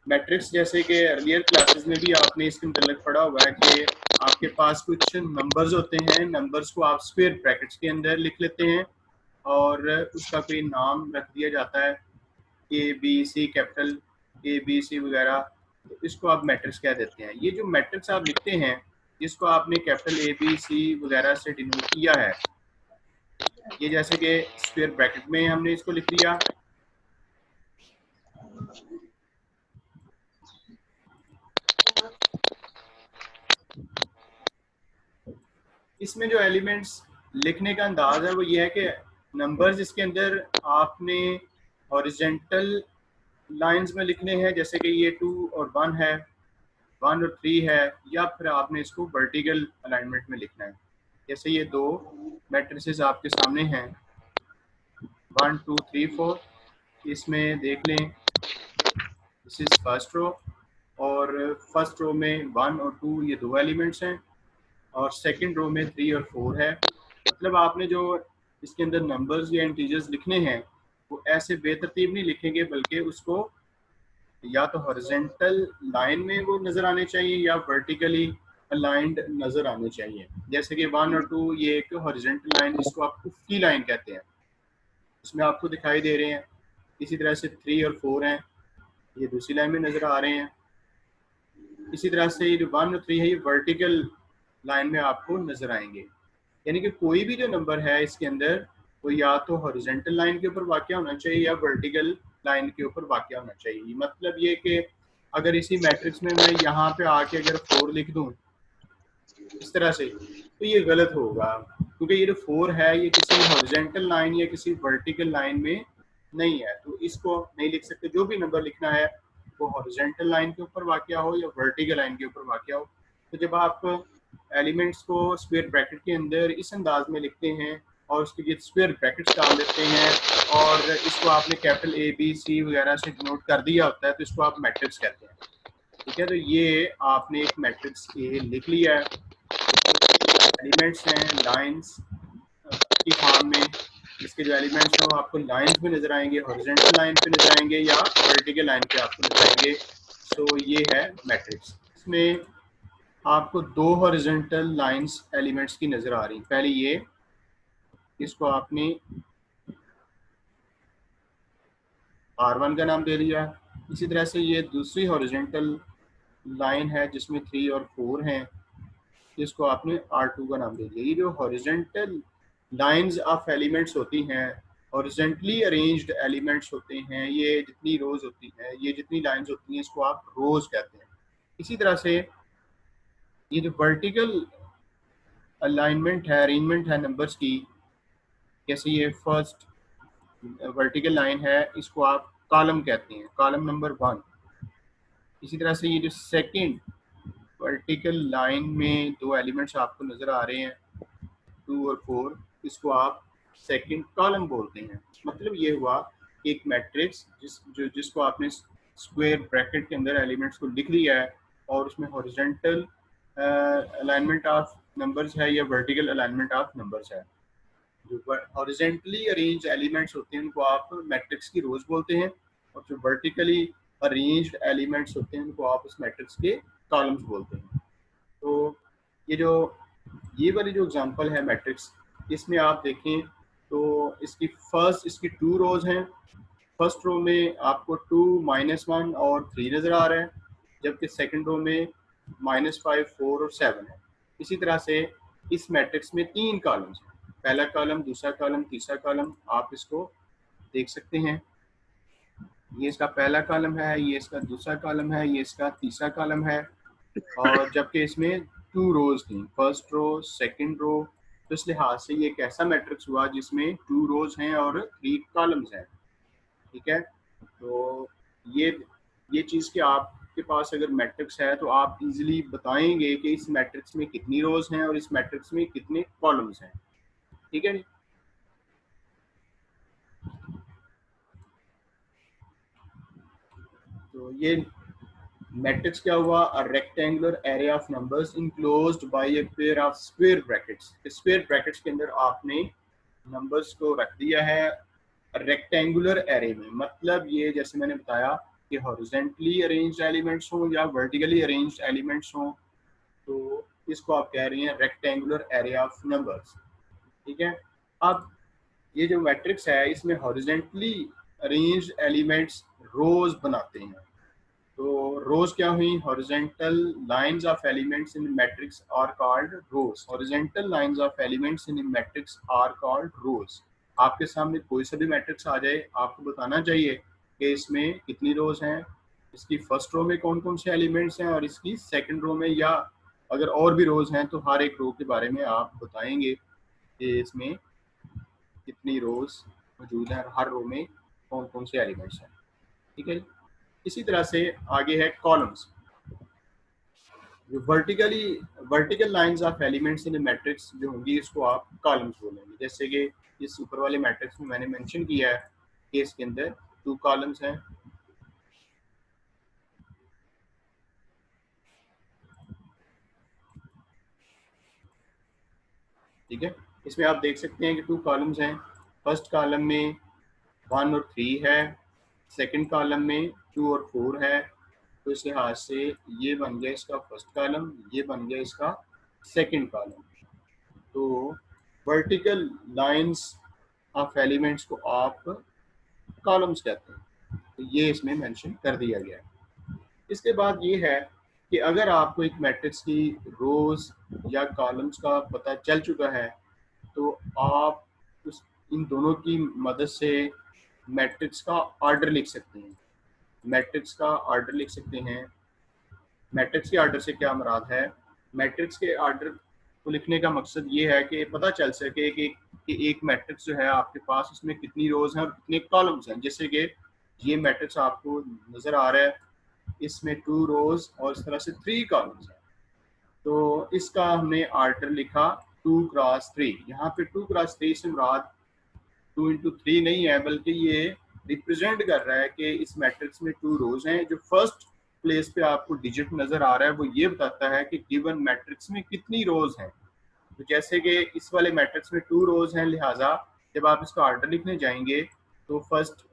Matrix जैसे कि earlier classes में भी आपने इसके मतलब पढ़ा हुआ है कि आपके पास कुछ नंबर्स होते हैं, नंबर्स को आप स्क्वायर ब्रैकेट्स के अंदर लिख लेते हैं और उसका कोई नाम रख दिया जाता है, A B C capital, A B C वगैरह, तो इसको आप मैट्रिक्स कह देते हैं। ये जो मैट्रिक्स आप लिखते हैं जिसको आपने कैपिटल ए बी सी वगैरह से डिनोट किया है, ये जैसे कि स्क्वायर ब्रैकेट में हमने इसको लिख लिया, इसमें जो एलिमेंट्स लिखने का अंदाज है वो ये है कि नंबर्स इसके अंदर आपने हॉरिजेंटल लाइंस में लिखने हैं, जैसे कि ये 2 और 1 है, 1 और 3 है, या फिर आपने इसको वर्टिकल अलाइनमेंट में लिखना है। जैसे ये दो मैट्रिसेस आपके सामने हैं 1 2 3 4, इसमें देख लें दिस इज फर्स्ट रो, और फर्स्ट रो में 1 और 2 ये दो एलिमेंट्स हैं, और सेकंड रो में 3 और 4 है। मतलब आपने जो इसके अंदर नंबर्स या इंटीजर्स लिखने हैं वो ऐसे बेतरतीब नहीं लिखेंगे, बल्कि उसको या तो हॉरिजेंटल लाइन में वो नज़र आने चाहिए या वर्टिकली अलाइंड नज़र आने चाहिए। जैसे कि 1 और 2 ये एक हॉरिजेंटल लाइन जिसको आप उफ़क़ी लाइन कहते हैं, इसमें आपको दिखाई दे रहे हैं। इसी तरह से 3 और 4 हैं, ये दूसरी लाइन में नज़र आ रहे हैं। इसी तरह से ये जो 1 और 3 है ये वर्टिकल लाइन में आपको नज़र आएंगे। यानी कि कोई भी जो नंबर है इसके अंदर वो या तो हॉरिजेंटल लाइन के ऊपर वाक़या होना चाहिए या वर्टिकल लाइन के ऊपर वाक़या होना चाहिए। मतलब ये कि अगर इसी मैट्रिक्स में मैं यहाँ पे आके अगर 4 लिख दूँ इस तरह से, तो ये गलत होगा, क्योंकि ये जो 4 है ये किसी हॉरिजेंटल लाइन या किसी वर्टिकल लाइन में नहीं है, तो इसको नहीं लिख सकते। जो भी नंबर लिखना है वो हॉरिजेंटल लाइन के ऊपर वाक़या हो या वर्टिकल लाइन के ऊपर वाक़या हो। तो जब आप एलिमेंट्स को स्क्वायर ब्रैकेट के अंदर इस अंदाज में लिखते हैं और उसके लिए स्क्वायर ब्रैकेट्स डाल देते हैं और इसको आपने कैपिटल ए बी सी वगैरह से डिनोट कर दिया होता है, तो इसको आप मैट्रिक्स कहते हैं। ठीक है, तो ये आपने एक मैट्रिक्स ए लिख लिया है, एलिमेंट्स हैं लाइंस की फॉर्म में, इसके जो एलिमेंट्स हैं वो आपको लाइंस में नजर आएंगे, हॉरिजॉन्टल लाइन पे नजर आएंगे या वर्टिकल लाइन पे आपको नजर आएंगे। सो ये है मैट्रिक्स। इसमें आपको दो हॉरिजॉन्टल लाइंस एलिमेंट्स की नजर आ रही। पहले ये, इसको आपने R1 का नाम दे दिया। इसी तरह से ये दूसरी हॉरिजॉन्टल लाइन है जिसमें 3 और 4 हैं, जिसको आपने R2 का नाम दे दिया। ये जो हॉरिजॉन्टल लाइंस ऑफ एलिमेंट्स होती हैं, हॉरिजॉन्टली अरेंज्ड एलिमेंट्स होते हैं, ये जितनी रोज होती हैं, ये जितनी लाइंस होती हैं, इसको आप रोज कहते हैं। इसी तरह से ये जो वर्टिकल अलाइनमेंट है, अरेंजमेंट है नंबर्स की, जैसे ये फर्स्ट वर्टिकल लाइन है इसको आप कॉलम कहते हैं, कॉलम नंबर 1। इसी तरह से ये जो सेकंड वर्टिकल लाइन में दो एलिमेंट्स आपको नज़र आ रहे हैं 2 और 4, इसको आप सेकंड कॉलम बोलते हैं। मतलब ये हुआ कि एक मैट्रिक्स जिसको आपने स्क्वायर ब्रैकेट के अंदर एलिमेंट्स को लिख दिया है और उसमें हॉरिजॉन्टल अलाइनमेंट ऑफ नंबर्स है या वर्टिकल अलाइनमेंट ऑफ नंबर्स है। जो हॉरिजॉन्टली अरेंज्ड एलिमेंट्स होते हैं उनको आप मैट्रिक्स की रोज बोलते हैं, और जो वर्टिकली अरेंज्ड एलिमेंट्स होते हैं उनको आप उस मैट्रिक्स के कॉलम्स बोलते हैं। तो ये वाली जो एग्जांपल है मैट्रिक्स, इसमें आप देखें तो इसकी 2 रोज हैं। फर्स्ट रो में आपको 2 -1 और 3 नज़र आ रहा है, जबकि सेकंड रो में -5 4 और 7 है। इसी तरह से इस मैट्रिक्स में 3 कॉलम्स हैं, पहला कॉलम, दूसरा कॉलम, तीसरा कॉलम। आप इसको देख सकते हैं, ये इसका पहला कॉलम है, ये इसका दूसरा कॉलम है, ये इसका तीसरा कॉलम है, और जबकि इसमें 2 रोज थी, फर्स्ट रो सेकंड रो। तो इस लिहाज से ये एक ऐसा मैट्रिक्स हुआ जिसमें 2 रोज हैं और 3 कॉलम्स हैं। ठीक है, तो ये चीज़ कि आपके पास अगर मैट्रिक्स है तो आप इजीली बताएंगे कि इस मैट्रिक्स में कितनी रोज हैं और इस मैट्रिक्स में कितने कॉलम्स हैं। ठीक है, तो ये मैट्रिक्स क्या हुआ, a rectangular array of numbers enclosed bye a pair of square brackets. Square brackets के अंदर आपने नंबर्स को रख दिया है रेक्टेंगुलर एरे में। मतलब ये जैसे मैंने बताया कि हॉरिजेंटली अरेंज्ड एलिमेंट्स हों या वर्टिकली अरेंज्ड एलिमेंट्स हों, तो इसको आप कह रहे हैं रेक्टेंगुलर एरिया ऑफ नंबर्स। ठीक है। अब ये जो मैट्रिक्स है इसमें हॉरिजेंटली अरेंज्ड एलिमेंट्स रोज बनाते हैं। तो रोज क्या हुई? Horizontal lines of elements in matrix are called rows. Horizontal lines of elements in matrix are called rows. आपके सामने कोई सा भी मैट्रिक्स आ जाए, आपको बताना चाहिए कि इसमें कितनी रोज हैं, इसकी फर्स्ट रो में कौन कौन से एलिमेंट्स हैं और इसकी सेकंड रो में, या अगर और भी रोज हैं तो हर एक रो के बारे में आप बताएंगे कि इसमें कितनी रोज मौजूद हैं और हर रो में कौन कौन से एलिमेंट्स हैं। ठीक है। इसी तरह से आगे है columns. Vertical lines of elements in matrix जो होंगी इसको आप कॉलम्स बोलेंगे। जैसे कि इस ऊपर वाले मैट्रिक्स में मैंने मेंशन किया है कि इसके अंदर 2 कॉलम्स हैं। ठीक है। इसमें आप देख सकते हैं कि 2 कॉलम्स हैं। फर्स्ट कॉलम में 1 और 3 है, सेकंड कॉलम में 2 और 4 है। तो इस लिहाज से ये बन गया इसका फर्स्ट कॉलम, ये बन गया इसका सेकंड कॉलम। तो वर्टिकल लाइंस ऑफ एलिमेंट्स को आप कॉलम्स कहते हैं। तो ये इसमें मेंशन कर दिया गया है। इसके बाद ये है कि अगर आपको एक मैट्रिक्स की रोज या कॉलम्स का पता चल चुका है तो आप उस इन दोनों की मदद से मैट्रिक्स का ऑर्डर लिख सकते हैं। मैट्रिक्स का ऑर्डर लिख सकते हैं। मैट्रिक्स के ऑर्डर से क्या मुराद है? मैट्रिक्स के ऑर्डर को लिखने का मकसद ये है कि पता चल सके कि एक मैट्रिक्स जो है आपके पास उसमें कितनी रोज हैं और कितने कॉलम्स हैं। जैसे कि ये मैट्रिक्स आपको नज़र आ रहा है, इसमें 2 रोज और इस तरह से 3 कॉलम्स हैं। तो इसका हमने ऑर्डर लिखा 2 क्रॉस 3। यहाँ पे 2 क्रॉस 3 से मुराद 2 इंटू 3 नहीं है, बल्कि ये रिप्रेजेंट कर रहा है कि इस मैट्रिक्स में 2 रोज हैं। जो फर्स्ट प्लेस पे आपको डिजिट नजर आ रहा है वो ये बताता है कि गिवन मैट्रिक्स में कितनी रोज हैं। तो जैसे कि इस वाले मैट्रिक्स में 2 रोज हैं, लिहाजा जब आप इसका ऑर्डर लिखने जाएंगे तो फर्स्ट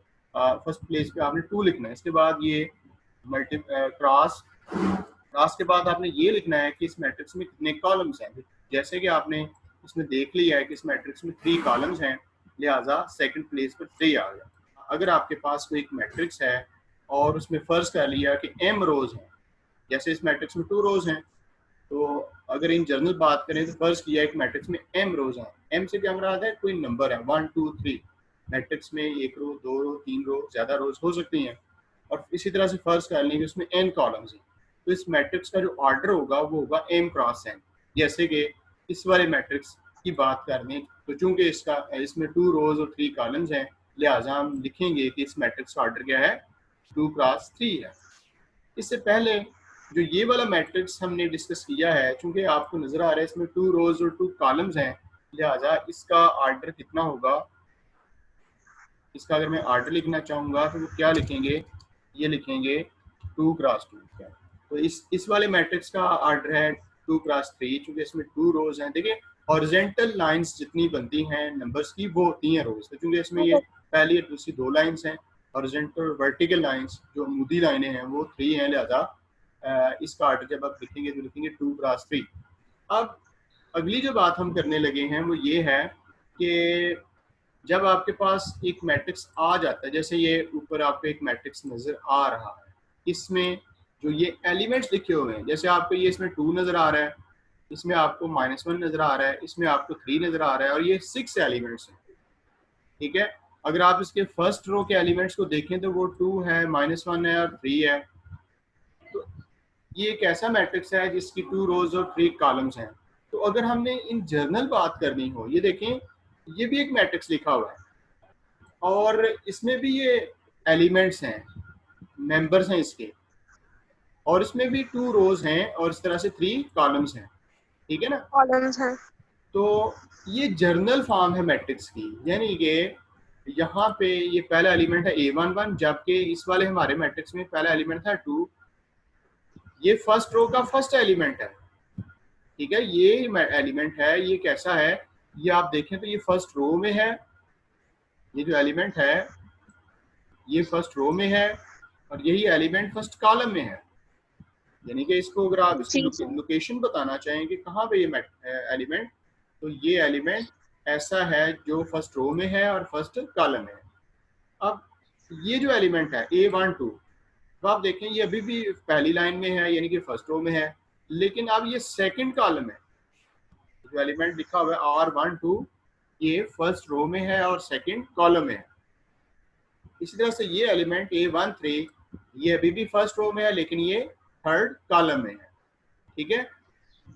प्लेस पे आपने 2 लिखना है। इसके बाद ये क्रॉस के बाद आपने ये लिखना है कि इस मैट्रिक्स में कितने कॉलम्स हैं। जैसे कि आपने इसमें देख लिया है कि इस मैट्रिक्स में 3 कॉलम्स हैं, लिहाजा सेकंड प्लेस पर 3 आ गया। अगर आपके पास कोई एक मैट्रिक्स है और उसमें फर्ज कर लिया कि m रोज हैं, जैसे इस मैट्रिक्स में 2 रोज हैं, तो अगर इन जनरल बात करें तो फर्ज किया एक मैट्रिक्स में m रोज हैं। m से क्या मुराद है? कोई नंबर है 1 2 3। मैट्रिक्स में 1 रो 2 रो 3 रो ज्यादा रोज हो सकती हैं। और इसी तरह से फर्ज कर लेंगे उसमें n कॉलम्स हैं, तो इस मैट्रिक्स का जो ऑर्डर होगा वो होगा m क्रॉस n। जैसे कि इस वाले मैट्रिक्स की बात कर लें तो चूंकि इसमें 2 रोज और 3 कॉलम्स हैं, लिहाजा हम लिखेंगे कि इस मैट्रिक्स का ऑर्डर क्या है? 2 क्रॉस 3 है। इससे पहले जो ये वाला मैट्रिक्स हमने डिस्कस किया है, चूंकि आपको नजर आ रहा है इसमें 2 रोज और 2 कॉलम्स हैं, लिहाजा इसका ऑर्डर कितना होगा? इसका अगर मैं ऑर्डर लिखना चाहूँगा तो वो क्या लिखेंगे? ये लिखेंगे 2 क्रॉस 2। तो इस वाले मैट्रिक्स का ऑर्डर है 2 क्रॉस 3, चूंकि इसमें 2 रोज हैं। देखिए हॉरिजेंटल लाइंस जितनी बनती हैं नंबर्स की वो होती हैं रोज। तो चूंकि इसमें ये पहली और दूसरी 2 लाइंस हैं, हॉरिजेंटल वर्टिकल लाइंस जो अमूदी लाइनें हैं वो 3 हैं, लिहाजा इसका ऑर्डर जब आप लिखेंगे तो लिखेंगे 2 क्रॉस 3। अब अगली जो बात हम करने लगे हैं वो ये है कि जब आपके पास एक मैट्रिक्स आ जाता है, जैसे ये ऊपर आपको एक मैट्रिक्स नजर आ रहा है, इसमें जो ये एलिमेंट्स लिखे हुए हैं, जैसे आपको ये इसमें 2 नजर आ रहा है, इसमें आपको -1 नजर आ रहा है, इसमें आपको 3 नजर आ रहा है और ये 6 एलिमेंट्स हैं। ठीक है। अगर आप इसके फर्स्ट रो के एलिमेंट्स को देखें तो वो 2 है, -1 है और 3 है। तो ये एक ऐसा मैट्रिक्स है जिसकी 2 रोज और 3 कॉलम्स हैं। तो अगर हमने इन जर्नल बात करनी हो, ये देखें ये भी एक मैट्रिक्स लिखा हुआ है और इसमें भी ये एलिमेंट्स हैं, मेंबर्स हैं इसके, और इसमें भी 2 रोज हैं और इस तरह से 3 कॉलम्स हैं। ठीक है ना? कॉलम्स हैं। तो ये जर्नल फॉर्म है मैट्रिक्स की, यानी कि यहाँ पे ये पहला एलिमेंट है A11, जबकि इस वाले हमारे मैट्रिक्स में पहला एलिमेंट था 2। ये फर्स्ट रो का फर्स्ट एलिमेंट है। ठीक है। ये एलिमेंट है, ये कैसा है? ये आप देखें तो ये फर्स्ट रो में है। ये जो एलिमेंट है ये फर्स्ट रो में है और यही एलिमेंट फर्स्ट कॉलम में है। यानी कि इसको अगर आप इसकी जी सर। लोकेशन बताना चाहें कि कहाँ पे ये एलिमेंट, तो ये एलिमेंट ऐसा है जो फर्स्ट रो में है और फर्स्ट कॉलम में है। अब ये जो एलिमेंट है A12, तो आप देखें ये अभी भी पहली लाइन में है यानी कि फर्स्ट रो में है, लेकिन अब ये सेकंड कॉलम है। जो एलिमेंट लिखा हुआ है R12 ये फर्स्ट रो में है और सेकंड कॉलम में है। इसी तरह से ये एलिमेंट A13 ये अभी भी फर्स्ट रो में है लेकिन ये थर्ड कॉलम में है। ठीक है,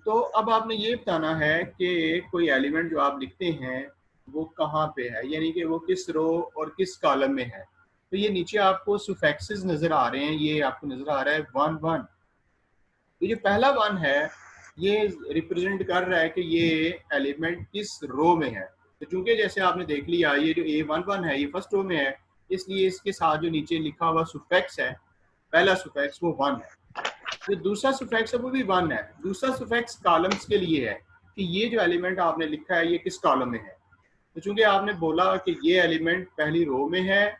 तो अब आपने ये बताना है कि कोई एलिमेंट जो आप लिखते हैं वो कहाँ पे है, यानी कि वो किस रो और किस कॉलम में है। तो ये नीचे आपको सुफिक्सेस नजर आ रहे हैं, ये आपको नजर आ रहा है 1 1। ये जो पहला 1 है ये रिप्रेजेंट कर रहा है कि ये एलिमेंट किस रो में है। तो चूंकि जैसे आपने देख लिया ये जो A11 है ये फर्स्ट रो में है, इसलिए इसके साथ जो नीचे लिखा हुआ सुफिक्स है पहला सुफिक्स वो 1 है। जो दूसरा सुफिक्स है वो भी 1 है। दूसरा सुफिक्स कॉलम्स के लिए है कि ये जो एलिमेंट आपने लिखा है ये किस कॉलम में है। तो चूंकि आपने बोला कि ये एलिमेंट पहली रो में है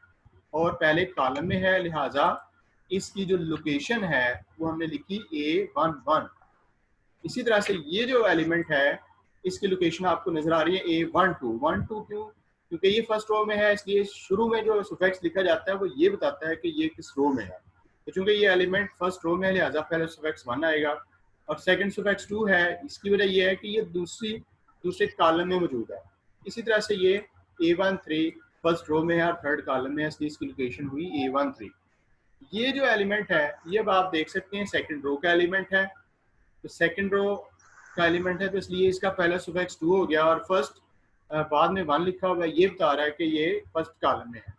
और पहले कॉलम में है, लिहाजा इसकी जो लोकेशन है वो हमने लिखी A11। इसी तरह से ये जो एलिमेंट है इसकी लोकेशन आपको नजर आ रही है A12। 12 क्यों? क्योंकि ये फर्स्ट रो में है, इसलिए शुरू में जो सुफिक्स लिखा जाता है वो ये बताता है कि ये किस रो में है। तो चूंकि ये एलिमेंट फर्स्ट रो में है लिहाजा पहले सुफिक्स 1 आएगा और सेकंड सुफिक्स 2 है। इसकी वजह ये है कि ये दूसरे कॉलम में मौजूद है। इसी तरह से ये A13 फर्स्ट रो में है और थर्ड कॉलम में है, इसलिए इसकी लोकेशन हुई A13। ये जो एलिमेंट है ये अब आप देख सकते हैं सेकंड रो का एलिमेंट है। तो सेकंड रो का एलिमेंट है तो इसलिए इसका पहला सुफिक्स 2 हो गया और फर्स्ट बाद में 1 लिखा हुआ है ये बता रहा है कि ये फर्स्ट कॉलम में है।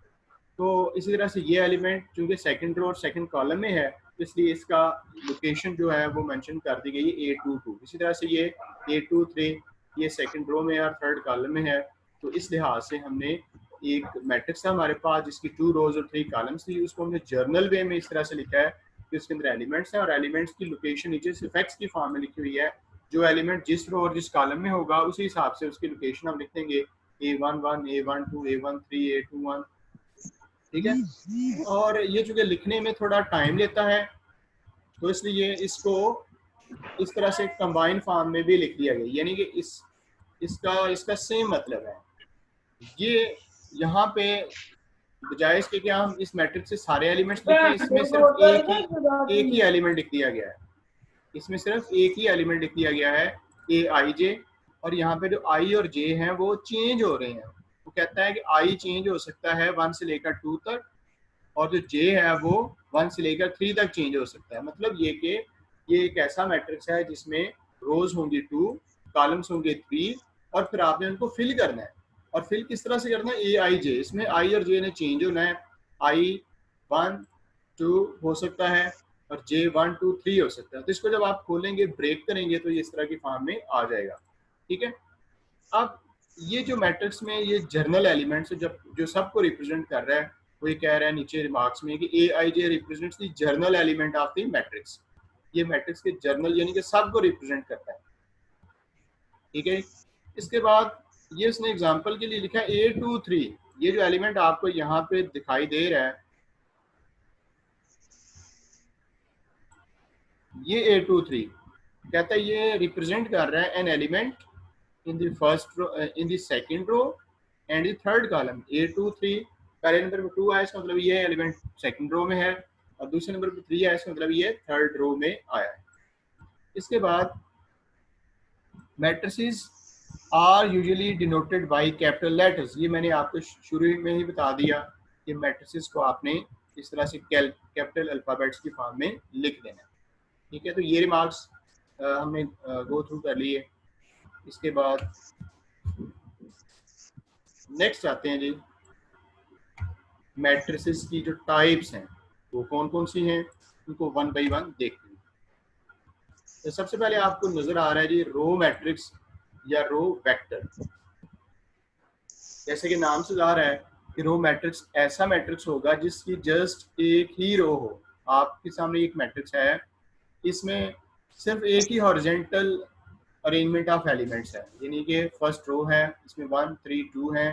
तो इसी तरह से ये एलिमेंट चूंकि सेकंड रो और सेकंड कॉलम में है इसलिए इसका लोकेशन जो है वो मेंशन कर दी गई है A22। इसी तरह से ये A23 ये सेकंड रो में और थर्ड कॉलम में है। तो इस लिहाज से हमने एक मैट्रिक्स था हमारे पास जिसकी 2 रोज और 3 कॉलम्स थी, उसको हमने जर्नल वे में इस तरह से लिखा है कि उसके अंदर एलिमेंट्स हैं और एलिमेंट्स की लोकेशन नीचे सुफिक्स की फॉर्म में लिखी हुई है। जो एलिमेंट जिस रो और जिस कॉलम में होगा उसी हिसाब से उसकी लोकेशन हम लिख देंगे A11 A12 A13 A21। ठीक है, और ये चूंकि लिखने में थोड़ा टाइम लेता है तो इसलिए इसको इस तरह से कंबाइन फॉर्म में भी लिख दिया गया, यानी कि इसका सेम मतलब है। ये यहाँ पे बजाय इसके कि हम इस मैट्रिक्स से सारे एलिमेंट्स लिखें, इसमें सिर्फ एक ही एलिमेंट लिख दिया गया है। इसमें सिर्फ एक ही एलिमेंट लिख दिया गया है A i j, और यहाँ पे जो i और j हैं वो चेंज हो रहे हैं। वो कहता है कि i चेंज हो सकता है 1 से लेकर 2 तक और जो j है वो 1 से लेकर 3 तक चेंज हो सकता है। मतलब ये कि ये एक ऐसा मैट्रिक्स है जिसमें रोज होंगी 2 कॉलम्स होंगे 3 और फिर आपने उनको फिल करना है। और फिल किस तरह से करना है A i j, इसमें i और j ने चेंज होना है। i 1 2 हो सकता है और J1 2 3 हो सकता है। तो इसको जब आप खोलेंगे ब्रेक करेंगे तो ये इस तरह की फॉर्म में आ जाएगा। ठीक है, अब ये जो मैट्रिक्स में ये जर्नल एलिमेंट्स जब जो सबको रिप्रेजेंट कर रहा है वो ये कह रहा है नीचे रिमार्क्स में कि A i j represents the journal element of the matrix. ये मैट्रिक्स के जर्नल यानी कि सबको रिप्रेजेंट करता है। ठीक है, इसके बाद ये उसने एग्जांपल के लिए लिखा है A23। ये जो एलिमेंट आपको यहाँ पे दिखाई दे रहा है ये A23 कहता है ये रिप्रेजेंट कर रहा है an element in the first row in the second row and the third column. A23 पहले नंबर पर 2 आया इसका मतलब ये एलिमेंट सेकंड रो में है और दूसरे नंबर पर 3 आया इसका मतलब ये थर्ड रो में आया है। इसके बाद matrices are usually denoted by capital letters. ये मैंने आपको शुरू में ही बता दिया कि मैट्रिसेस को आपने इस तरह से कैपिटल अल्फाबेट्स की फॉर्म में लिख देना है। ठीक है, तो ये रिमार्क्स हमने गो थ्रू कर लिए। इसके बाद नेक्स्ट आते हैं जी, मैट्रिसेस की जो टाइप्स हैं वो कौन कौन सी हैं उनको 1 बाई 1 देखते हैं। तो सबसे पहले आपको नजर आ रहा है जी रो मैट्रिक्स या रो वेक्टर। जैसे कि नाम से ज़ाहिर है कि रो मैट्रिक्स ऐसा मैट्रिक्स होगा जिसकी जस्ट एक ही रो हो। आपके सामने एक मैट्रिक्स है, इसमें सिर्फ एक ही हॉरिजॉन्टल अरेंजमेंट ऑफ एलिमेंट्स है, यानी कि फर्स्ट रो है इसमें 1 3 2 है।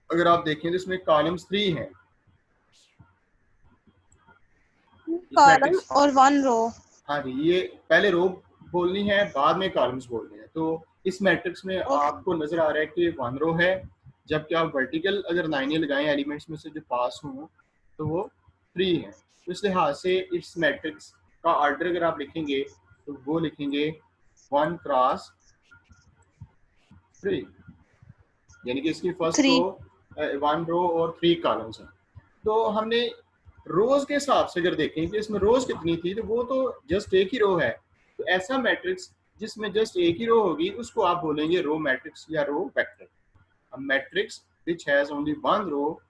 अगर आप देखें तो इसमें कॉलम्स 3 हैं। इस कॉलम मैट्रिक्स, और 1 रो। हाँ जी, ये पहले रो बोलनी है, बाद में कॉलम्स बोलने हैं। तो इस मैट्रिक्स में ओके। आपको नजर आ रहा है कि 1 रो है, जबकि आप वर्टिकल अगर लाइनें लगाएं एलिमेंट्स में से जो पास हों तो वो 3 है। तो इस लिहाज से इस मैट्रिक्स का ऑर्डर अगर आप लिखेंगे तो वो लिखेंगे 1 क्रॉस 3, यानी कि इसकी फर्स्ट 3। रो 1 रो और 3 कॉलम्स हैं। तो हमने रोज के हिसाब से अगर देखें कि इसमें रोज कितनी थी, तो वो तो जस्ट एक ही रो है। तो ऐसा मैट्रिक्स जिसमें जस्ट एक ही रो होगी उसको आप बोलेंगे रो मैट्रिक्स या row vector. A matrix which has only one row,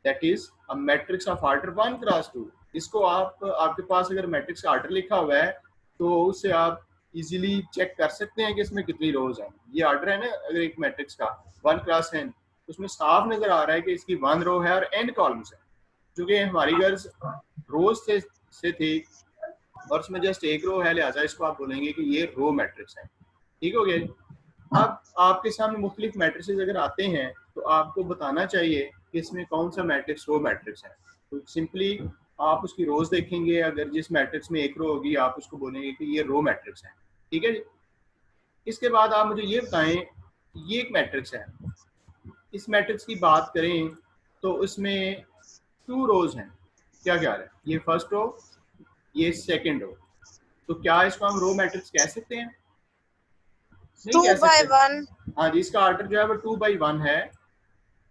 that is a matrix of order 1 cross 2। इसको आप, आपके पास अगर मैट्रिक्स का ऑर्डर लिखा हुआ है तो उससे आप इजीली चेक कर सकते हैं कि इसमें कितनी रोज हैं। ये ऑर्डर है ना, अगर एक मैट्रिक्स का 1 क्रॉस n, उसमें साफ नजर आ रहा है कि इसकी 1 रो है और n कॉलम्स है। क्योंकि हमारी गर्ज रोज से थी और उसमें जस्ट एक रो है, लिहाजा इसको आप बोलेंगे कि ये रो मैट्रिक्स है। ठीक हो गया। अब आपके सामने मुख्तलिफ मैट्रिसेस अगर आते हैं तो आपको बताना चाहिए कि इसमें कौन सा मैट्रिक्स रो मैट्रिक्स है। तो सिंपली आप उसकी रोज देखेंगे, अगर जिस मैट्रिक्स में एक रो होगी आप उसको बोलेंगे कि ये रो मैट्रिक्स है। ठीक है जी। इसके बाद आप मुझे ये बताएं, ये एक मैट्रिक्स है, इस मैट्रिक्स की बात करें तो इसमें 2 रोज हैं। क्या क्या है, ये फर्स्ट रो, ये सेकंड रो। तो क्या इसको हम रो मैट्रिक्स कह सकते हैं? नहीं 2 कह बाय सकते। 1। हाँ जी, इसका ऑर्डर जो है वो 2 by 1 है,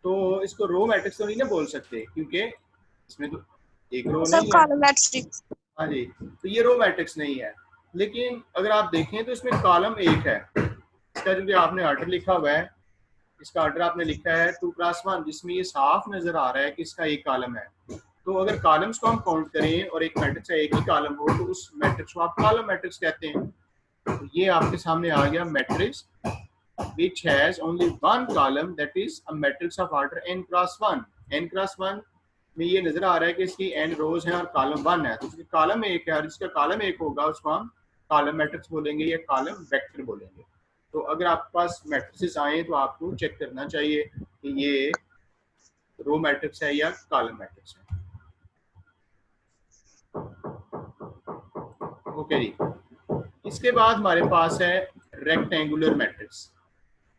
तो इसको रो मैट्रिक्स तो नहीं ना बोल सकते क्योंकि इसमें तो एक रो सब नहीं है। Column matrix. हाँ जी, तो ये रो मैट्रिक्स नहीं है। लेकिन अगर आप देखें तो इसमें कॉलम एक है, इसका जो कि आपने ऑर्डर लिखा हुआ है, इसका ऑर्डर आपने लिखा है 2 क्रॉस 1, जिसमें ये साफ नजर आ रहा है कि इसका एक कॉलम है। तो अगर कॉलम्स को हम काउंट करें और एक मैट्रिक्स का एक ही कॉलम हो तो उस मैट्रिक्स को आप कॉलम मैट्रिक्स कहते हैं। तो ये आपके सामने आ गया matrix which has only one column, that is a matrix of order n cross 1। n cross 1 में ये नजर आ रहा है कि इसकी n रोज हैं और कॉलम 1 है, तो कॉलम एक है और जिसका कॉलम एक होगा उसको हम कॉलम मैट्रिक्स बोलेंगे या कॉलम वेक्टर बोलेंगे। तो अगर आपके पास मैट्रिसेस आए तो आपको चेक करना चाहिए कि ये रो मैट्रिक्स है या कॉलम मैट्रिक्स है। ओके जी। इसके बाद हमारे पास है रेक्टेंगुलर मैट्रिक्स।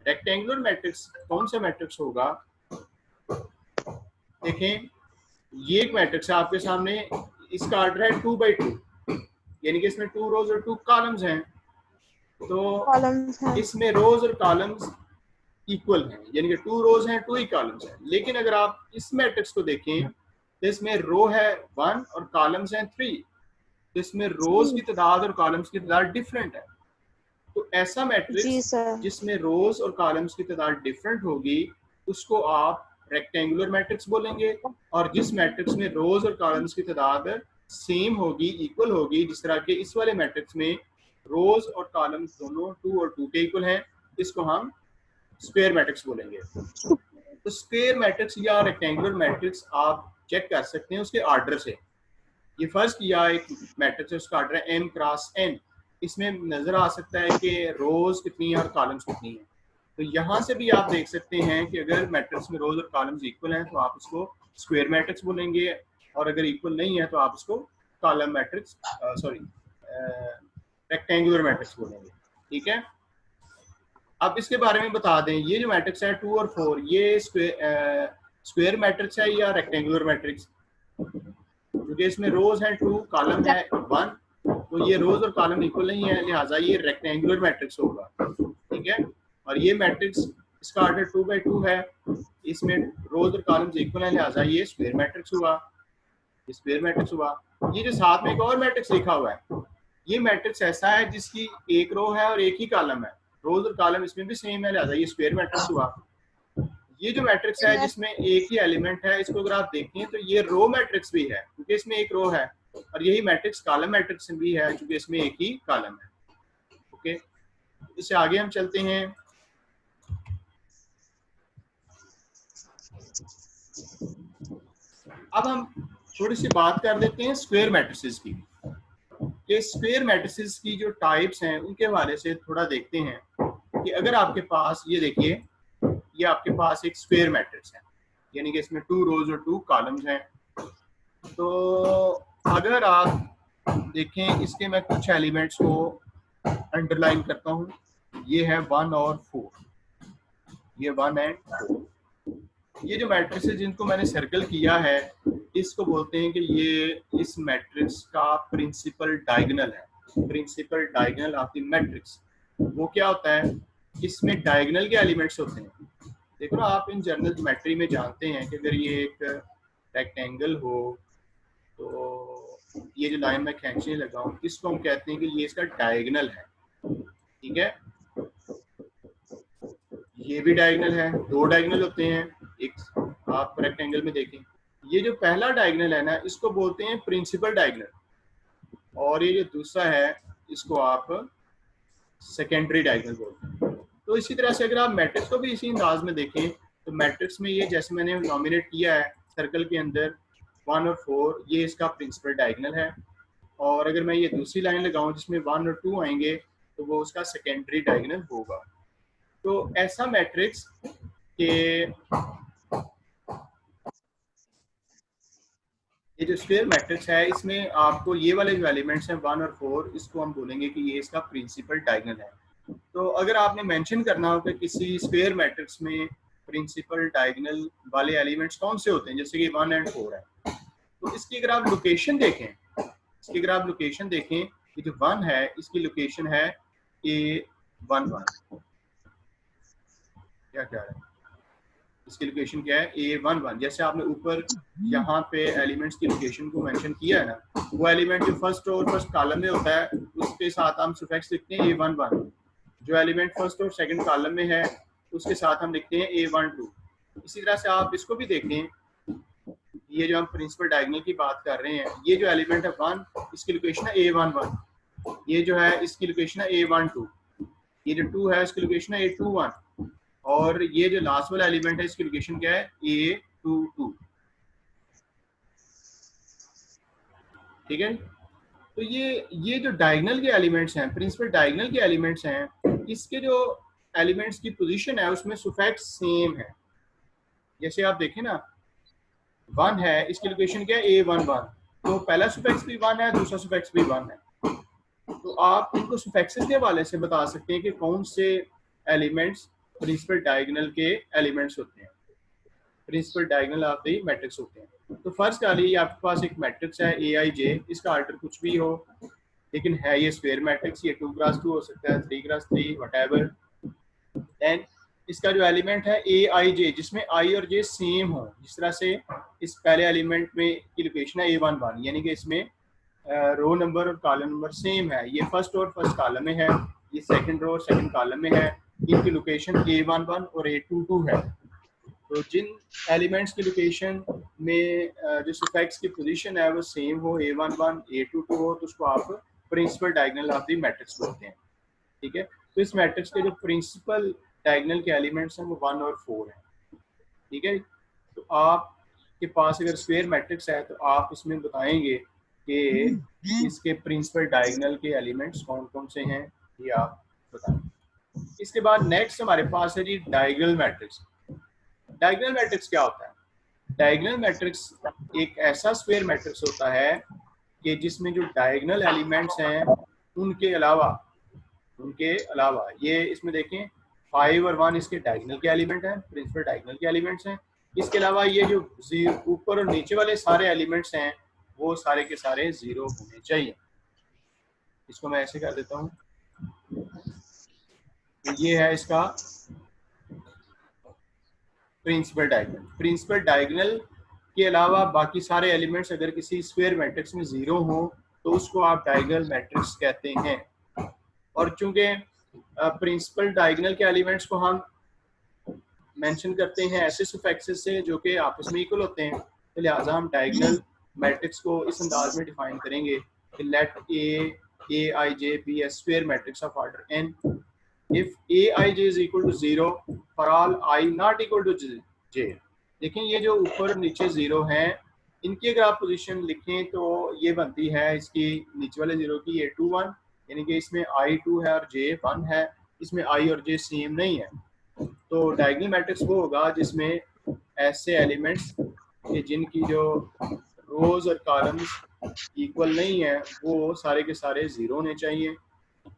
रेक्टेंगुलर मैट्रिक्स कौन सा मैट्रिक्स होगा? देखें, ये एक मैट्रिक्स है आपके सामने, इसका ऑर्डर है 2 by 2, यानी कि इसमें 2 रोज और 2 कॉलम्स हैं। तो कॉलम्स हैं। इसमें रोज और कॉलम्स इक्वल हैं, यानी कि 2 रोज हैं 2 ही कॉलम्स हैं। लेकिन अगर आप इस मैट्रिक्स को देखें तो इसमें रो है 1 और कॉलम्स हैं 3। तो इसमें रोज की तादाद और कॉलम्स की तादाद डिफरेंट है। तो ऐसा जी मैट्रिक्स सर। जिसमें रोज और कॉलम्स की तादाद डिफरेंट होगी उसको आप रेक्टेंगुलर मैट्रिक्स बोलेंगे। और जिस मैट्रिक्स में रोज और कॉलम्स की तादाद सेम होगी, इक्वल होगी, जिस तरह के इस वाले मैट्रिक्स में रोज और कॉलम्स दोनों 2 और 2 के इक्वल हैं, इसको हम स्क्वायर मैट्रिक्स बोलेंगे। तो स्क्वायर मैट्रिक्स या रेक्टेंगुलर मैट्रिक्स आप चेक कर सकते हैं उसके ऑर्डर से। ये फर्स्ट किया एक मैट्रिक्स है, उसका ऑर्डर है m क्रॉस n। इसमें नजर आ सकता है कि रोज कितनी है और कॉलम्स कितनी है। तो यहाँ से भी आप देख सकते हैं कि अगर मैट्रिक्स में रोज और कॉलम्स इक्वल हैं तो आप उसको स्क्वायर मैट्रिक्स बोलेंगे, और अगर इक्वल नहीं है तो आप उसको column matrix sorry rectangular matrix बोलेंगे। ठीक है। अब इसके बारे में बता दें, ये जो मैट्रिक्स है 2 और 4, ये स्क्वायर मैट्रिक्स है या रेक्टेंगुलर मैट्रिक्स? क्योंकि इसमें रोज हैं 2, कॉलम है 1, तो ये रोज और कॉलम इक्वल नहीं है, लिहाजा ये रेक्टेंगुलर मैट्रिक्स होगा। ठीक है। और ये मैट्रिक्स, इसका ऑर्डर 2 by 2 है, इसमें रोज और कॉलम्स इक्वल है, लिहाजा ये स्क्वायर मैट्रिक्स हुआ। स्क्वायर मैट्रिक्स हुआ। ये जो साथ में एक और मैट्रिक्स लिखा हुआ है, ये मैट्रिक्स ऐसा है जिसकी एक रो है और एक ही कॉलम है, रोज और कॉलम इसमें भी सेम है, लिहाजा ये स्क्वायर मैट्रिक्स हुआ। ये जो मैट्रिक्स है जिसमें एक ही एलिमेंट है, इसको अगर आप देखें तो ये रो मैट्रिक्स भी है क्योंकि इसमें एक रो है, और यही मैट्रिक्स कॉलम मैट्रिक्स भी है क्योंकि इसमें एक ही कॉलम है। ओके, इससे आगे हम चलते हैं। अब हम थोड़ी सी बात कर लेते हैं स्क्वायर मैट्रिसेस की। ये स्क्वायर मैट्रिसेस की जो टाइप्स हैं उनके हवाले से थोड़ा देखते हैं कि अगर आपके पास, ये देखिए, ये आपके पास एक स्क्वायर मैट्रिक्स है, यानी कि इसमें 2 रोज और 2 कॉलम्स हैं। तो अगर आप देखें इसके मैं कुछ एलिमेंट्स को अंडरलाइन करता हूँ, ये है 1 और 4, ये 1 एंड 4। ये जो मैट्रिक्स है जिनको मैंने सर्कल किया है, इसको बोलते हैं कि ये इस मैट्रिक्स का प्रिंसिपल डायगोनल है। Principal diagonal of the matrix वो क्या होता है, इसमें डायगोनल के एलिमेंट्स होते हैं। देखो ना, आप इन जनरल ज्योमेट्री में जानते हैं कि अगर ये एक रेक्टेंगल हो तो ये जो लाइन मैं खींचने लगा हूँ इसको हम कहते हैं कि ये इसका डायगोनल है। ठीक है, ये भी डायगोनल है, दो डायगोनल होते हैं, एक आप रेक्टेंगल में देखें, ये जो पहला डायगोनल है ना इसको बोलते हैं प्रिंसिपल डायगोनल, और ये जो दूसरा है इसको आप सेकेंडरी डायगोनल बोलते हैं। तो इसी तरह से अगर आप मैट्रिक्स को भी इसी अंदाज में देखें तो मैट्रिक्स में ये जैसे मैंने नॉमिनेट किया है सर्कल के अंदर 1 और 4, ये इसका प्रिंसिपल डायगोनल है। और अगर मैं ये दूसरी लाइन लगाऊं जिसमें 1 और 2 आएंगे तो वो उसका सेकेंडरी डायगोनल होगा। तो ऐसा मैट्रिक्स के ये जो स्क्वायर मैट्रिक्स है इसमें आपको ये वाले जो एलिमेंट्स हैं 1 और 4, इसको हम बोलेंगे कि ये इसका प्रिंसिपल डायगोनल है। तो अगर आपने मेंशन करना हो कि किसी स्क्वायर मैट्रिक्स में प्रिंसिपल डायगोनल वाले एलिमेंट्स कौन से होते हैं, जैसे कि 1 एंड 4 है, तो इसकी अगर आप लोकेशन देखें, ये जो 1 है इसकी लोकेशन है A11, क्या है इसकी लोकेशन क्या है, A11। जैसे आपने ऊपर यहाँ पे एलिमेंट्स की लोकेशन को मेंशन किया है ना, वो एलिमेंट जो फर्स्ट और फर्स्ट कॉलम में होता है उसके साथ हम सुफिक्स लिखते हैं A11। जो एलिमेंट फर्स्ट और सेकंड कॉलम में है उसके साथ हम लिखते हैं A12। इसी तरह से आप इसको भी देखें, ये जो हम प्रिंसिपल डायगोनल की बात कर रहे हैं, ये जो एलिमेंट है 1 इसकी लोकेशन है A11, ये जो है इसकी लोकेशन है A12, ये जो 2 है इसकी लोकेशन है A21, और ये जो लास्ट वाला एलिमेंट है इसकी लोकेशन क्या है, A22। ठीक है, तो ये जो डायगोनल के एलिमेंट्स हैं, प्रिंसिपल डायगोनल के एलिमेंट्स हैं, इसके जो एलिमेंट्स की पोजीशन है उसमें सुफिक्स सेम है। जैसे आप देखें ना, 1 है इसकी लोकेशन क्या है, A11, तो पहला सुफिक्स भी 1 है, दूसरा सुफिक्स भी 1 है। तो आप इनको सुफिक्सेस के हवाले से बता सकते हैं कि कौन से एलिमेंट्स प्रिंसिपल डायगोनल के एलिमेंट्स होते हैं, principal diagonal of the matrix होते हैं। तो फर्स्ट का लिए आपके पास एक मैट्रिक्स है AIJ, इसका ऑर्डर कुछ भी हो, लेकिन है ये स्क्वायर मैट्रिक्स, ये 2x2 हो सकता है, 3x3 व्हाटएवर। देन इसका जो एलिमेंट है AIJ जिसमें I और J सेम हो, जिस तरह से इस पहले एलिमेंट में की लोकेशन है A11, यानी कि इसमें रो नंबर और कॉलम नंबर सेम है, ये फर्स्ट और फर्स्ट कॉलम में है, ये सेकंड रो और सेकंड कॉलम में है, इनकी लोकेशन A11 और A22 है। तो जिन एलिमेंट्स की लोकेशन में जो सुफिक्स की पोजीशन है वो सेम हो, A11 A22 हो, तो उसको आप principal diagonal of the matrix बोलते हैं। ठीक है, तो इस मैट्रिक्स के जो प्रिंसिपल डायगोनल के एलिमेंट्स हैं वो 1 और 4 हैं। ठीक है, तो आपके पास अगर स्क्वायर मैट्रिक्स है तो आप इसमें बताएंगे कि इसके प्रिंसिपल डायगोनल के एलिमेंट्स कौन कौन से हैं, ये आप बताएं। इसके बाद नेक्स्ट हमारे पास है जी डायगोनल मैट्रिक्स। डायगोनल मैट्रिक्स क्या होता है? डायगोनल मैट्रिक्स एक ऐसा स्क्वायर मैट्रिक्स होता है कि जिसमें जो डायगोनल एलिमेंट्स हैं उनके अलावा ये इसमें देखें 5 और 1 इसके डायगोनल के एलिमेंट हैं, प्रिंसिपल डायगोनल के एलिमेंट्स हैं। इसके अलावा ये जो ऊपर और नीचे वाले सारे एलिमेंट्स हैं वो सारे के सारे 0 होने चाहिए। इसको मैं ऐसे कर देता हूँ, तो ये है इसका प्रिंसिपल डायगोनल। प्रिंसिपल डायगोनल के अलावा बाकी सारे एलिमेंट्स अगर किसी स्क्वायर मैट्रिक्स में 0 हो तो उसको आप डायगोनल मैट्रिक्स कहते हैं। और चूंकि प्रिंसिपल डायगोनल के एलिमेंट्स को हम मेंशन करते हैं ऐसे सुफिक्सेस से जो कि आपस में इक्वल होते हैं, तो लिहाजा हम डायगोनल मैट्रिक्स को इस अंदाज में डिफाइन करेंगे कि late AIJ be a square matrix of order n if AIJ is equal to 0 for all I not equal to J। देखें ये जो ऊपर नीचे 0 हैं इनकी अगर आप पोजीशन लिखें तो ये बनती है इसकी नीचे वाले 0 की A21, यानी कि इसमें I2 है और J 1 है, इसमें I और J सेम नहीं है। तो डायगोनल मैट्रिक्स वो होगा जिसमें ऐसे एलिमेंट्स जिनकी जो रोज और कॉलम्स इक्वल नहीं है वो सारे के सारे ज़ीरो होने चाहिए।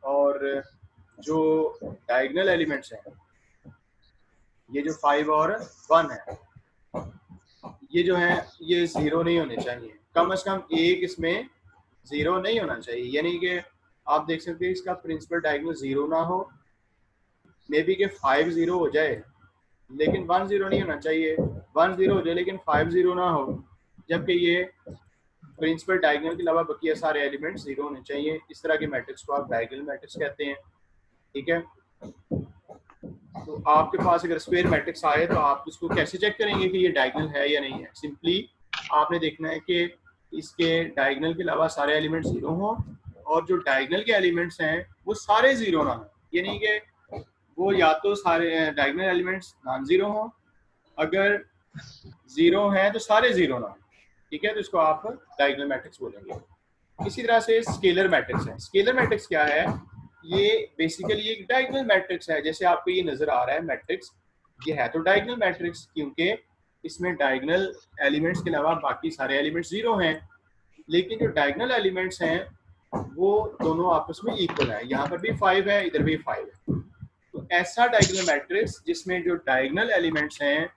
और जो डायगनल एलिमेंट्स हैं, ये जो 5 और 1 है, ये जो है ये ज़ीरो नहीं होने चाहिए। कम से कम एक इसमें ज़ीरो नहीं होना चाहिए, यानी कि आप देख सकते हैं इसका प्रिंसिपल डायगनल ज़ीरो ना हो, मे बी के 5 ज़ीरो हो जाए लेकिन 1 ज़ीरो नहीं होना चाहिए, 1 ज़ीरो हो जाए लेकिन 5 ज़ीरो ना हो, जबकि ये प्रिंसिपल डायगनल के अलावा बाकी सारे एलिमेंट्स ज़ीरो होने चाहिए। इस तरह के मैट्रिक्स को आप डायगनल मैट्रिक्स कहते हैं। ठीक है, तो आपके पास अगर स्क्वायर मैट्रिक्स आए तो आप उसको कैसे चेक करेंगे कि ये डायगनल है या नहीं है? सिंपली आपने देखना है कि इसके डायगनल के अलावा सारे एलिमेंट्स ज़ीरो हों और जो डायगनल के एलिमेंट्स हैं वो सारे ज़ीरो ना हों, यानी कि वो या तो सारे डायगनल एलिमेंट्स नॉन ज़ीरो हों, अगर ज़ीरो हैं तो सारे ज़ीरो ना हों। ठीक है, तो इसको आप डायगनल मैट्रिक्स बोलेंगे। इसी तरह से स्केलर मैट्रिक्स है। स्केलर मैट्रिक्स क्या है? ये बेसिकली एक डायगोनल मैट्रिक्स है। जैसे आपको ये नजर आ रहा है मैट्रिक्स, ये है तो डायगोनल मैट्रिक्स, क्योंकि इसमें डायगोनल एलिमेंट्स के अलावा बाकी सारे एलिमेंट्स जीरो हैं, लेकिन जो डायगोनल एलिमेंट्स हैं वो दोनों आपस में इक्वल है। यहाँ पर भी 5 है, इधर भी 5 है। तो ऐसा डायगोनल मैट्रिक्स जिसमें जो डायगोनल एलिमेंट्स हैं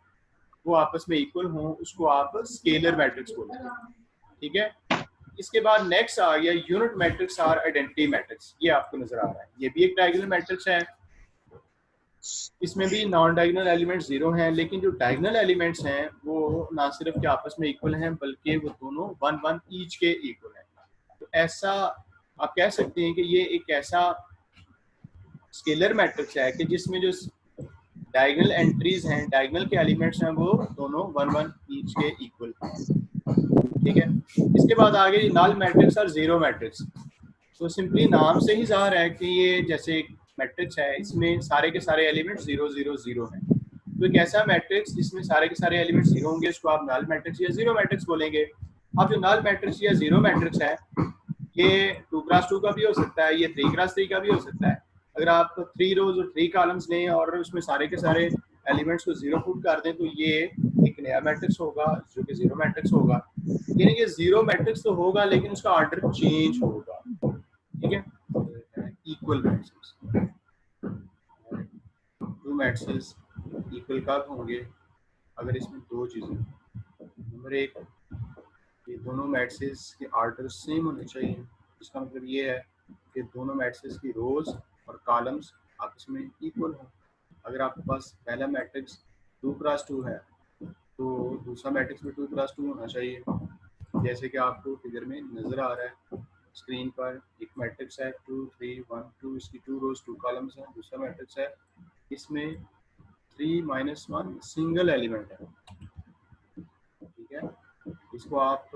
वो आपस में इक्वल हों, उसको आप स्केलर मैट्रिक्स बोलते हैं। ठीक है, इसके बाद नेक्स्ट आ गया यूनिट मैट्रिक्स और आइडेंटिटी मैट्रिक्स। ये आपको नजर आ रहा है, ये भी एक डायगोनल मैट्रिक्स है। इसमें भी नॉन डायगोनल एलिमेंट्स जीरो हैं, लेकिन जो डायगोनल एलिमेंट्स हैं वो ना सिर्फ के आपस में इक्वल हैं बल्कि वो दोनों 1 1 ईच के इक्वल हैं। तो ऐसा आप कह सकते हैं कि ये एक ऐसा स्केलर मैट्रिक्स है कि जिसमें जो डायगोनल एंट्रीज हैं, डायगोनल के एलिमेंट्स हैं, वो दोनों 1 1 ईच के इक्वल हैं। ठीक है, इसके बाद आगे नल मैट्रिक्स और जीरो मैट्रिक्स। तो सिंपली नाम से ही ज़ाहिर है कि ये जैसे एक मैट्रिक्स है, इसमें सारे के सारे एलिमेंट्स 0 0 0 हैं। तो एक ऐसा मैट्रिक्स जिसमें सारे के सारे एलिमेंट्स जीरो होंगे, इसको आप नल मैट्रिक्स या जीरो मैट्रिक्स बोलेंगे। अब जो नल मैट्रिक्स या जीरो मैट्रिक्स है, ये 2x2 का भी हो सकता है, ये 3x3 का भी हो सकता है। अगर आप 3 रोज और 3 कॉलम्स लें और उसमें सारे के सारे एलिमेंट्स को जीरो पुट कर दें, तो ये एक नया मैट्रिक्स होगा जो कि जीरो मैट्रिक्स होगा। यानी कि जीरो मैट्रिक्स तो होगा लेकिन उसका ऑर्डर चेंज होगा। ठीक है, equal matrix, two matrix equal कब होंगे? अगर इसमें दो चीज़ें, नंबर एक, ये दोनों मैट्रिक्स के ऑर्डर सेम होने चाहिए। इसका मतलब ये है कि दोनों मैट्रिक्स की रोज और कॉलम्स आपस में इक्वल हो। अगर आपके पास पहला मैट्रिक्स 2x2 है तो दूसरा मैट्रिक्स भी 2x2 होना चाहिए। जैसे कि आपको फिगर में नज़र आ रहा है स्क्रीन पर, एक मैट्रिक्स है 2 3 1 2, इसकी 2 रोज 2 कॉलम्स हैं। दूसरा मैट्रिक्स है, इसमें 3 -1 सिंगल एलिमेंट है। ठीक है, इसको आप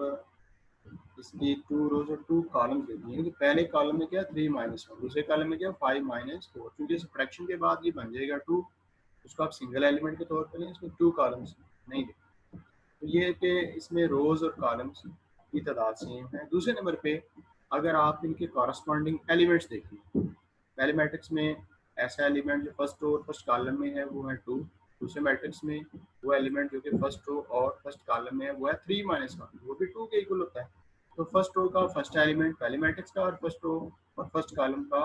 इसकी 2 रोज और 2 कॉलम देती हैं कि पहले कॉलम में क्या 3 -1, दूसरे कॉलम में क्या 5 -4, क्योंकि सब्ट्रैक्शन के बाद ये बन जाएगा 2, उसको आप सिंगल एलिमेंट के तौर पर लें, इसमें 2 कॉलम्स नहीं देते। तो ये कि इसमें रोज और कॉलम्स की तादाद सेम है। दूसरे नंबर पे अगर आप इनके कॉरस्पॉन्डिंग एलिमेंट्स देखें, पहले मैट्रिक्स में ऐसा एलिमेंट जो फर्स्ट रो और फर्स्ट कॉलम में है वो है 2, दूसरे मैट्रिक्स में वो एलिमेंट जो कि फर्स्ट रो और फर्स्ट कॉलम में है वो है 3 -1, वो भी 2 के इक्वल होता है। तो फर्स्ट रो का फर्स्ट एलिमेंट पहले मैट्रिक्स का और फर्स्ट रो और फर्स्ट कॉलम का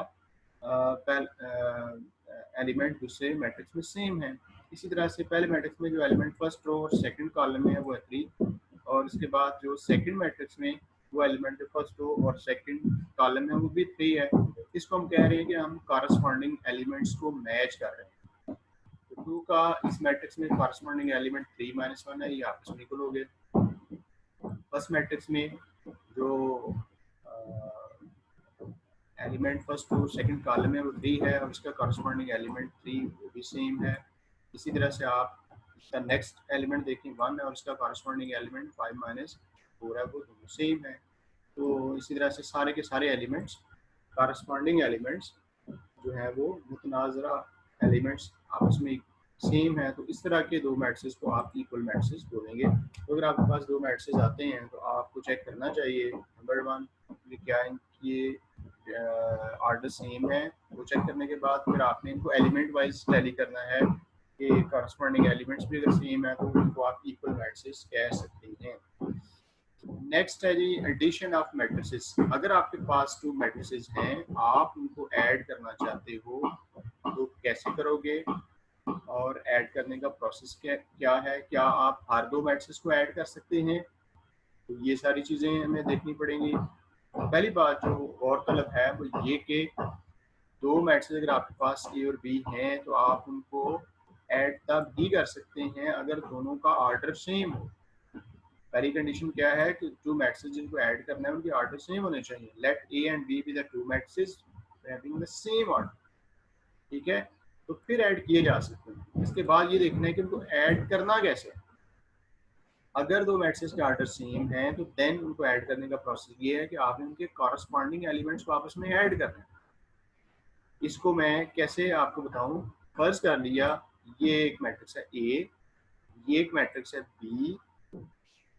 एलिमेंट दूसरे मैट्रिक्स में सेम है। इसी तरह से पहले मैट्रिक्स में जो एलिमेंट फर्स्ट रो और सेकंड कॉलम में है वो है 3, और इसके बाद जो सेकंड मैट्रिक्स में वो एलिमेंट जो फर्स्ट रो और सेकंड कॉलम है वो भी 3 है। इसको हम कह रहे हैं कि हम कॉरस्पॉन्डिंग एलिमेंट्स को मैच कर रहे हैं। तो 2 का इस मैट्रिक्स में कॉरस्पॉन्डिंग एलिमेंट 3 -1 है, ये आपस में इक्वल हो गए। फर्स्ट मैट्रिक्स में जो एलिमेंट फर्स्ट और सेकंड कॉलम में वो 3 है और इसका कॉरस्पॉन्डिंग एलिमेंट 3 वो भी सेम है। इसी तरह से आप इसका नेक्स्ट एलिमेंट देखें 1 है और इसका कॉरस्पॉन्डिंग एलिमेंट 5 -4 है, वो दोनों सेम है। तो इसी तरह से सारे के सारे एलिमेंट्स कॉरस्पॉन्डिंग एलिमेंट्स जो है वो मुतनाज़रा एलिमेंट्स आपस में सेम है। तो इस तरह के दो मैट्रिक्स को आप इक्वल मैट्रिक्स बोलेंगे। तो अगर आपके पास दो मैट्रिक्स आते हैं तो आपको चेक करना चाहिए नंबर 1 कि क्या इनकी ऑर्डर सेम है। वो चेक करने के बाद फिर आपने इनको एलिमेंट वाइज टैली करना है कि कॉरस्पॉन्डिंग एलिमेंट्स भी अगर सेम है तो उनको आप इक्वल मैट्रिक्स कह सकते हैं। नेक्स्ट है जी एडिशन ऑफ मैट्रिसेस। अगर आपके पास टू मैट्रिसेस हैं, आप उनको ऐड करना चाहते हो तो कैसे करोगे, और ऐड करने का प्रोसेस क्या क्या है, क्या आप हर दो मैट्रिसेस को ऐड कर सकते हैं, तो ये सारी चीज़ें हमें देखनी पड़ेंगी। पहली बात जो गौरतलब है वो ये कि दो मैट्रिसेस अगर आपके पास ए और बी हैं तो आप उनको ऐड तब ही कर सकते हैं अगर दोनों का ऑर्डर सेम हो। पहली कंडीशन क्या है कि जो मैट्रिसेस जिनको ऐड करना है उनके ऑर्डर सेम होने चाहिए। Let A and B be the two matrices having the same order, ठीक है, तो फिर ऐड किए जा सकते हैं। इसके बाद ये देखना है कि उनको ऐड करना कैसे है। अगर दो मैट्रिसेस के ऑर्डर सेम हैं तो देन उनको ऐड करने का प्रोसेस ये है कि आपने उनके कॉरस्पॉन्डिंग एलिमेंट्स को आपस में ऐड करना है। इसको मैं कैसे आपको बताऊं। फर्ज कर लिया ये एक मैट्रिक्स है ए, ये एक मैट्रिक्स है बी।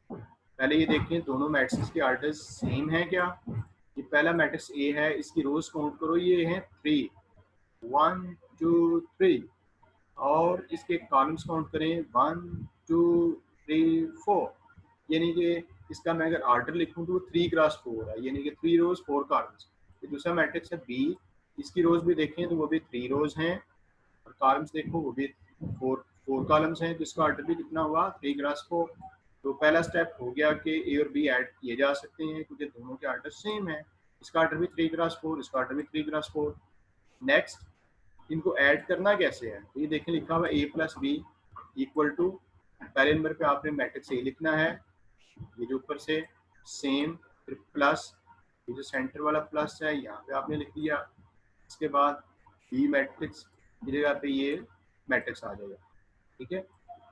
पहले ये देखें दोनों मैट्रिक्स के ऑर्डर सेम है क्या। ये पहला मैट्रिक्स ए है, इसकी रोज काउंट करो, ये है 3, 1 2 3, और इसके कॉलम्स काउंट करें 1 2 3 4। यानी कि इसका मैं अगर ऑर्डर लिखूं तो 3 क्रॉस 4 है, यानी कि 3 रोज 4 कॉलम्स। ये दूसरा मैट्रिक्स है बी, इसकी रोज भी देखें तो वो भी 3 रोज हैं, और कॉलम्स देखो वो भी 4 कॉलम्स हैं, तो इसका ऑर्डर भी कितना हुआ 3 क्रॉस 4। तो पहला स्टेप हो गया कि ए और बी ऐड किए जा सकते हैं क्योंकि दोनों के ऑर्डर सेम है। इसका ऑर्डर भी 3 क्रॉस 4, इसका ऑर्डर भी 3 क्रॉस 4। नेक्स्ट इनको ऐड करना कैसे है, तो ये देखें लिखा हुआ ए प्लस बी इक्वल टू, पहले नंबर पे आपने मैट्रिक्स ए लिखना है, ये जो ऊपर से सेम, फिर प्लस, ये जो सेंटर वाला प्लस है यहाँ पे आपने लिख दिया। इसके बाद बी मैट्रिक्स की जगह पे ये मैट्रिक्स आ जाएगा, ठीक है।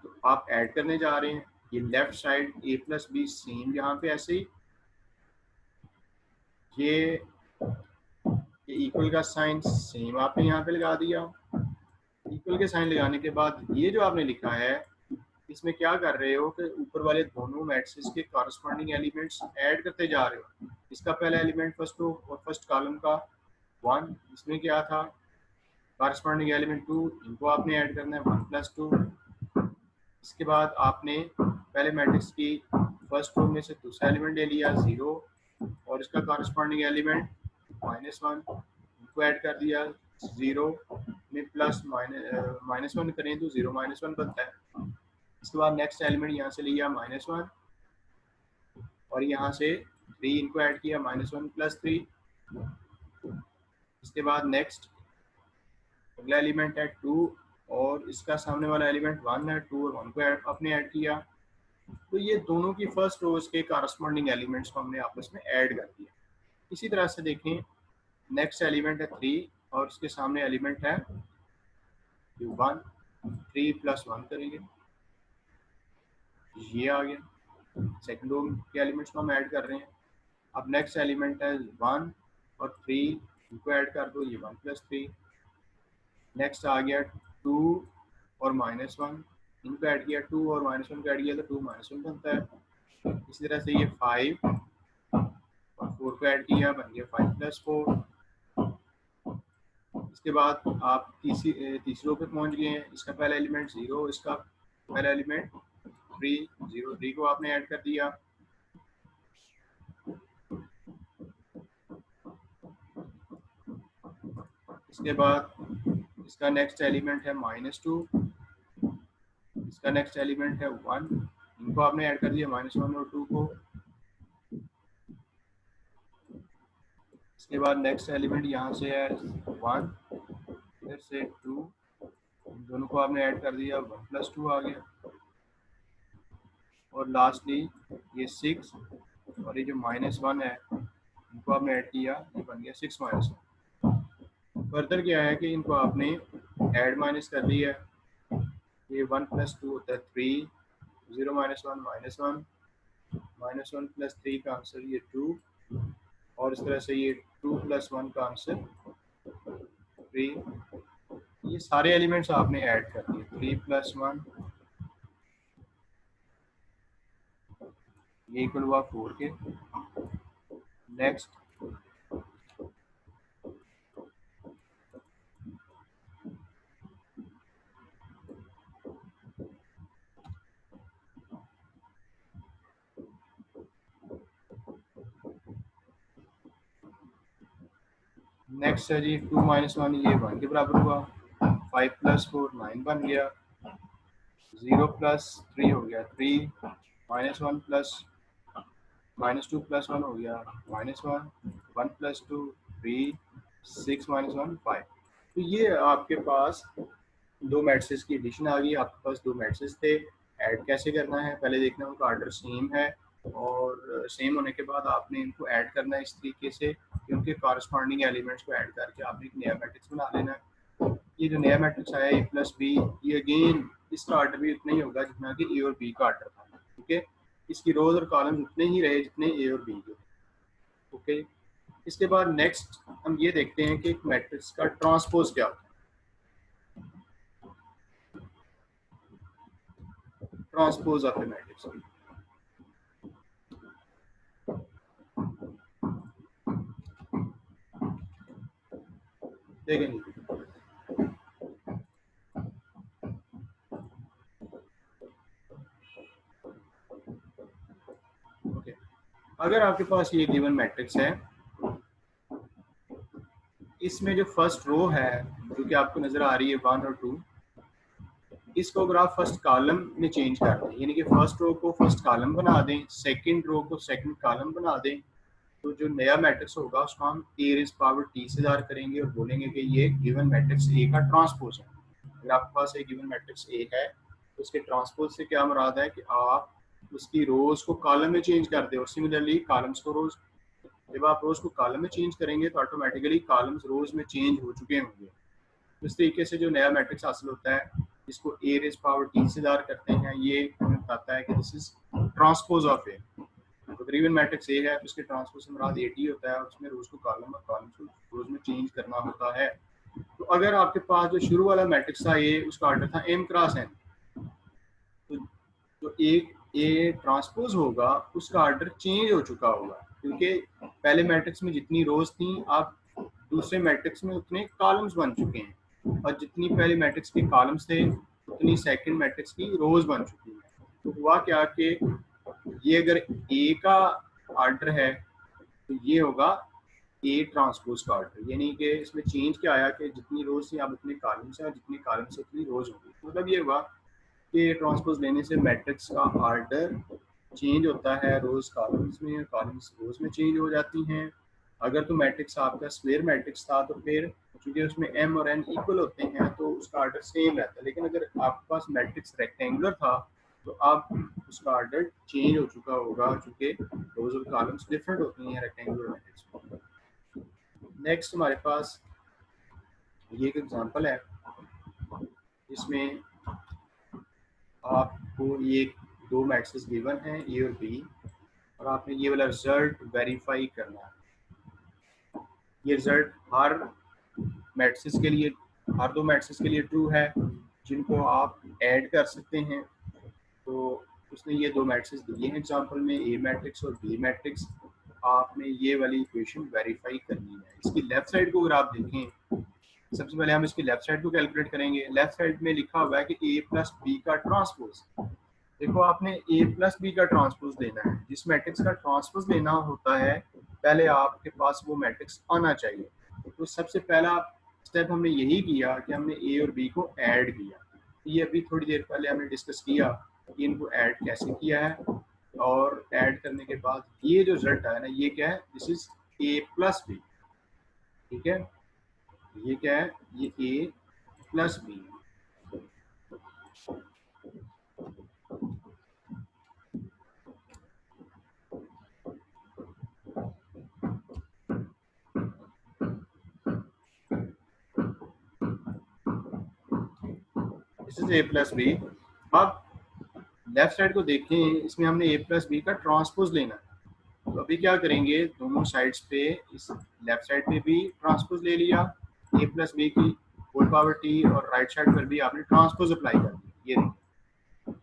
तो आप ऐड करने जा रहे हैं, ये लेफ्ट साइड ए प्लस बी सेम यहाँ पे ऐसे ही, ये इक्वल का साइन सेम आपने यहाँ पे लगा दिया। इक्वल के साइन लगाने के बाद ये जो आपने लिखा है इसमें क्या कर रहे हो कि ऊपर वाले दोनों मैट्रिसेस के कॉरस्पॉन्डिंग एलिमेंट्स ऐड करते जा रहे हो। इसका पहला एलिमेंट फर्स्ट रो और फर्स्ट कॉलम का 1, इसमें क्या था कॉरस्पॉन्डिंग एलिमेंट 2, इनको आपने ऐड करना है 1 प्लस 2। इसके बाद आपने पहले मैट्रिक्स की फर्स्ट रो में से दूसरा एलिमेंट ले लिया 0, और इसका कॉरस्पॉन्डिंग एलिमेंट -1, इनको ऐड कर दिया। 0 में प्लस -1 करें तो 0 -1 बनता है। इसके बाद नेक्स्ट एलिमेंट यहाँ से लिया -1, और यहाँ से 3 इनको ऐड किया -1 प्लस 3। इसके बाद नेक्स्ट अगला एलिमेंट है 2, और इसका सामने वाला एलिमेंट 1 है, 2 और 1 को आपने ऐड किया। तो ये दोनों की फर्स्ट रोज के कॉरस्पॉन्डिंग एलिमेंट्स को हमने आपस में ऐड कर दिया। इसी तरह से देखें नेक्स्ट एलिमेंट है 3, और इसके सामने एलिमेंट है 1, 3 प्लस 1 करेंगे, ये आ गया। सेकंड रो के एलिमेंट्स को हम ऐड कर रहे हैं। अब नेक्स्ट एलिमेंट है 1 और 3, इनको ऐड कर दो, ये 1 प्लस 3। नेक्स्ट आ गया 2 और -1, इनको ऐड किया, 2 और -1 को ऐड किया तो 2 -1 बनता है। इसी तरह से ये 5 और 4 को ऐड किया, बन गया 5 प्लस 4। इसके बाद आप तीसरी रो पे पहुंच गए हैं। इसका पहला एलिमेंट 0, इसका पहला एलिमेंट 3, 0 3 को आपने ऐड कर दिया। इसके बाद इसका नेक्स्ट एलिमेंट है -2, इसका नेक्स्ट एलिमेंट है 1, इनको आपने ऐड कर दिया -1 और 2 को। इसके बाद नेक्स्ट एलिमेंट यहाँ से है 1, इधर से 2, दोनों को आपने ऐड कर दिया, 1 प्लस 2 आ गया। और लास्टली ये 6, और ये जो -1 है इनको आपने ऐड किया, ये बन गया 6 -1। फर्दर क्या है कि इनको आपने ऐड माइनस कर दिया, ये 1 प्लस 2 होता है 3, 0 -1 -1, -1 प्लस 3 का आंसर ये 2, और इस तरह से ये 2 प्लस 1 का आंसर 3। ये सारे एलिमेंट्स आपने ऐड कर दिए, 3 प्लस 1, ये इक्वल हुआ 4 के। नेक्स्ट नेक्स्ट है जी 2 माइनस 1, ये 1 के बराबर हुआ। 5 प्लस 4 9 बन गया। 0 प्लस 3 हो गया 3। -1 प्लस -2 प्लस 1 हो गया -1। 1 प्लस 2 3। 6 -1 5। तो ये आपके पास दो मैट्रिसेस की एडिशन आ गई। आपके पास दो मैट्रिसेस थे, ऐड कैसे करना है पहले देखना, उनका ऑर्डर सेम है और सेम होने के बाद आपने इनको ऐड करना है इस तरीके से कि उनके कॉरस्पॉन्डिंग एलिमेंट्स को ऐड करके आपने एक नया मैट्रिक्स बना लेना है। ये जो नया मैट्रिक्स आया ए प्लस बी, ये अगेन इसका ऑर्डर भी उतना ही होगा जितना कि ए और बी का ऑर्डर था। ठीक है, इसकी रोज और कॉलम उतने ही रहे जितने ए और बी के। ओके, इसके बाद नेक्स्ट हम ये देखते हैं कि एक मैट्रिक्स का ट्रांसपोज क्या होता है। ट्रांसपोज ऑफ ए मैट्रिक्स देखेंगे। ओके, अगर आपके पास ये गिवन मैट्रिक्स है, इसमें जो फर्स्ट रो है जो कि आपको नजर आ रही है 1 और 2, इसको अगर आप फर्स्ट कॉलम में चेंज कर दें, यानी कि फर्स्ट रो को फर्स्ट कॉलम बना दें, सेकंड रो को सेकंड कॉलम बना दें, तो जो नया मैट्रिक्स होगा उसको हम ए रेज़ पावर टी से दार करेंगे और बोलेंगे कि ये गिवन मैट्रिक्स ए का ट्रांसपोज है। अगर आपके पास एक गिवन मैट्रिक्स ए है तो उसके ट्रांसपोज से क्या मुराद है कि आप उसकी रोज को कॉलम में चेंज कर दें और सिमिलरली कॉलम्स को रोज। जब आप रोज को कॉलम में चेंज करेंगे तो ऑटोमेटिकली कॉलम्स रोज में चेंज हो चुके होंगे। इस तरीके से जो नया मैट्रिक्स हासिल होता है जिसको ए रेज़ पावर टी से दार करते हैं, ये हमें बताता है कि दिस इज ट्रांसपोज ऑफ ए। तो गिवन मैट्रिक्स ए है तो उसके ट्रांसपोज से मुराद एटी होता है और उसमें रोज को कॉलम और कॉलम को रोज में चेंज करना होता है। तो अगर आपके पास जो शुरू वाला मैट्रिक्स था ए, उसका ऑर्डर था एम क्रॉस एन, तो जो एक ए ट्रांसपोज होगा उसका ऑर्डर चेंज हो चुका होगा क्योंकि पहले मैट्रिक्स में जितनी रोज थी आप दूसरे मैट्रिक्स में उतने कॉलम्स बन चुके हैं और जितनी पहले मैट्रिक्स के कॉलम्स थे उतनी सेकंड मैट्रिक्स की रोज बन चुकी हैं। तो हुआ क्या कि ये अगर ए का ऑर्डर है तो ये होगा ए ट्रांसपोज का ऑर्डर, यानी कि इसमें चेंज क्या आया कि जितनी रोज थी आप उतने कॉलम्स हैं और जितनी कॉलम्स से उतनी रोज होगी। मतलब ये हुआ कि ट्रांसपोज लेने से मैट्रिक्स का ऑर्डर चेंज होता है, रोज कॉलम्स में, कॉलम्स रोज में चेंज हो जाती हैं। अगर तो मैट्रिक्स आपका स्क्वायर मैट्रिक्स था तो फिर क्योंकि उसमें एम और एन इक्वल होते हैं तो उसका ऑर्डर सेम रहता है। लेकिन अगर आपके पास मैट्रिक्स रेक्टेंगुलर था तो आप उसका ऑर्डर चेंज हो चुका होगा क्योंकि रोज और कॉलम्स डिफरेंट होती हैं रेक्टेंगुलर मैट्रिक्स में। नेक्स्ट हमारे पास ये एक एग्जांपल है जिसमें आपको ये दो मैट्रिक्स गिवन हैं ए और बी और आपने ये वाला रिजल्ट वेरीफाई करना है। ये रिजल्ट हर मैट्रिक्स के लिए, हर दो मैट्रिक्स के लिए ट्रू है जिनको आप ऐड कर सकते हैं। तो उसने ये दो मैट्रिक्स दिए हैं एग्जांपल में, ए मैट्रिक्स और बी मैट्रिक्स। आपने ये वाली इक्वेशन वेरीफाई करनी है। इसकी लेफ्ट साइड को अगर आप देखें, सबसे पहले हम इसकी लेफ्ट साइड को कैलकुलेट करेंगे। लेफ्ट साइड में लिखा हुआ है कि ए प्लस बी का ट्रांसपोज। देखो आपने ए प्लस बी का ट्रांसपोज लेना है। जिस मैट्रिक्स का ट्रांसपोज लेना होता है पहले आपके पास वो मैट्रिक्स आना चाहिए। तो सबसे पहला स्टेप हमने यही किया कि हमने ए और बी को ऐड किया। ये अभी थोड़ी देर पहले हमने डिस्कस किया कि इनको ऐड कैसे किया है और ऐड करने के बाद ये जो रिजल्ट आया ना, ये क्या है, this is A plus B. ठीक है, ये क्या है, ये A plus B. This is A plus B. अब लेफ्ट साइड को देखें, इसमें हमने ए प्लस बी का ट्रांसपोज लेना है। तो अभी क्या करेंगे, दोनों साइड्स पे इस लेफ्ट साइड पे भी ट्रांसपोज ले लिया ए प्लस बी की होल पावर टी और राइट साइड पर भी आपने ट्रांसपोज अप्लाई कर दिया। ये देखिए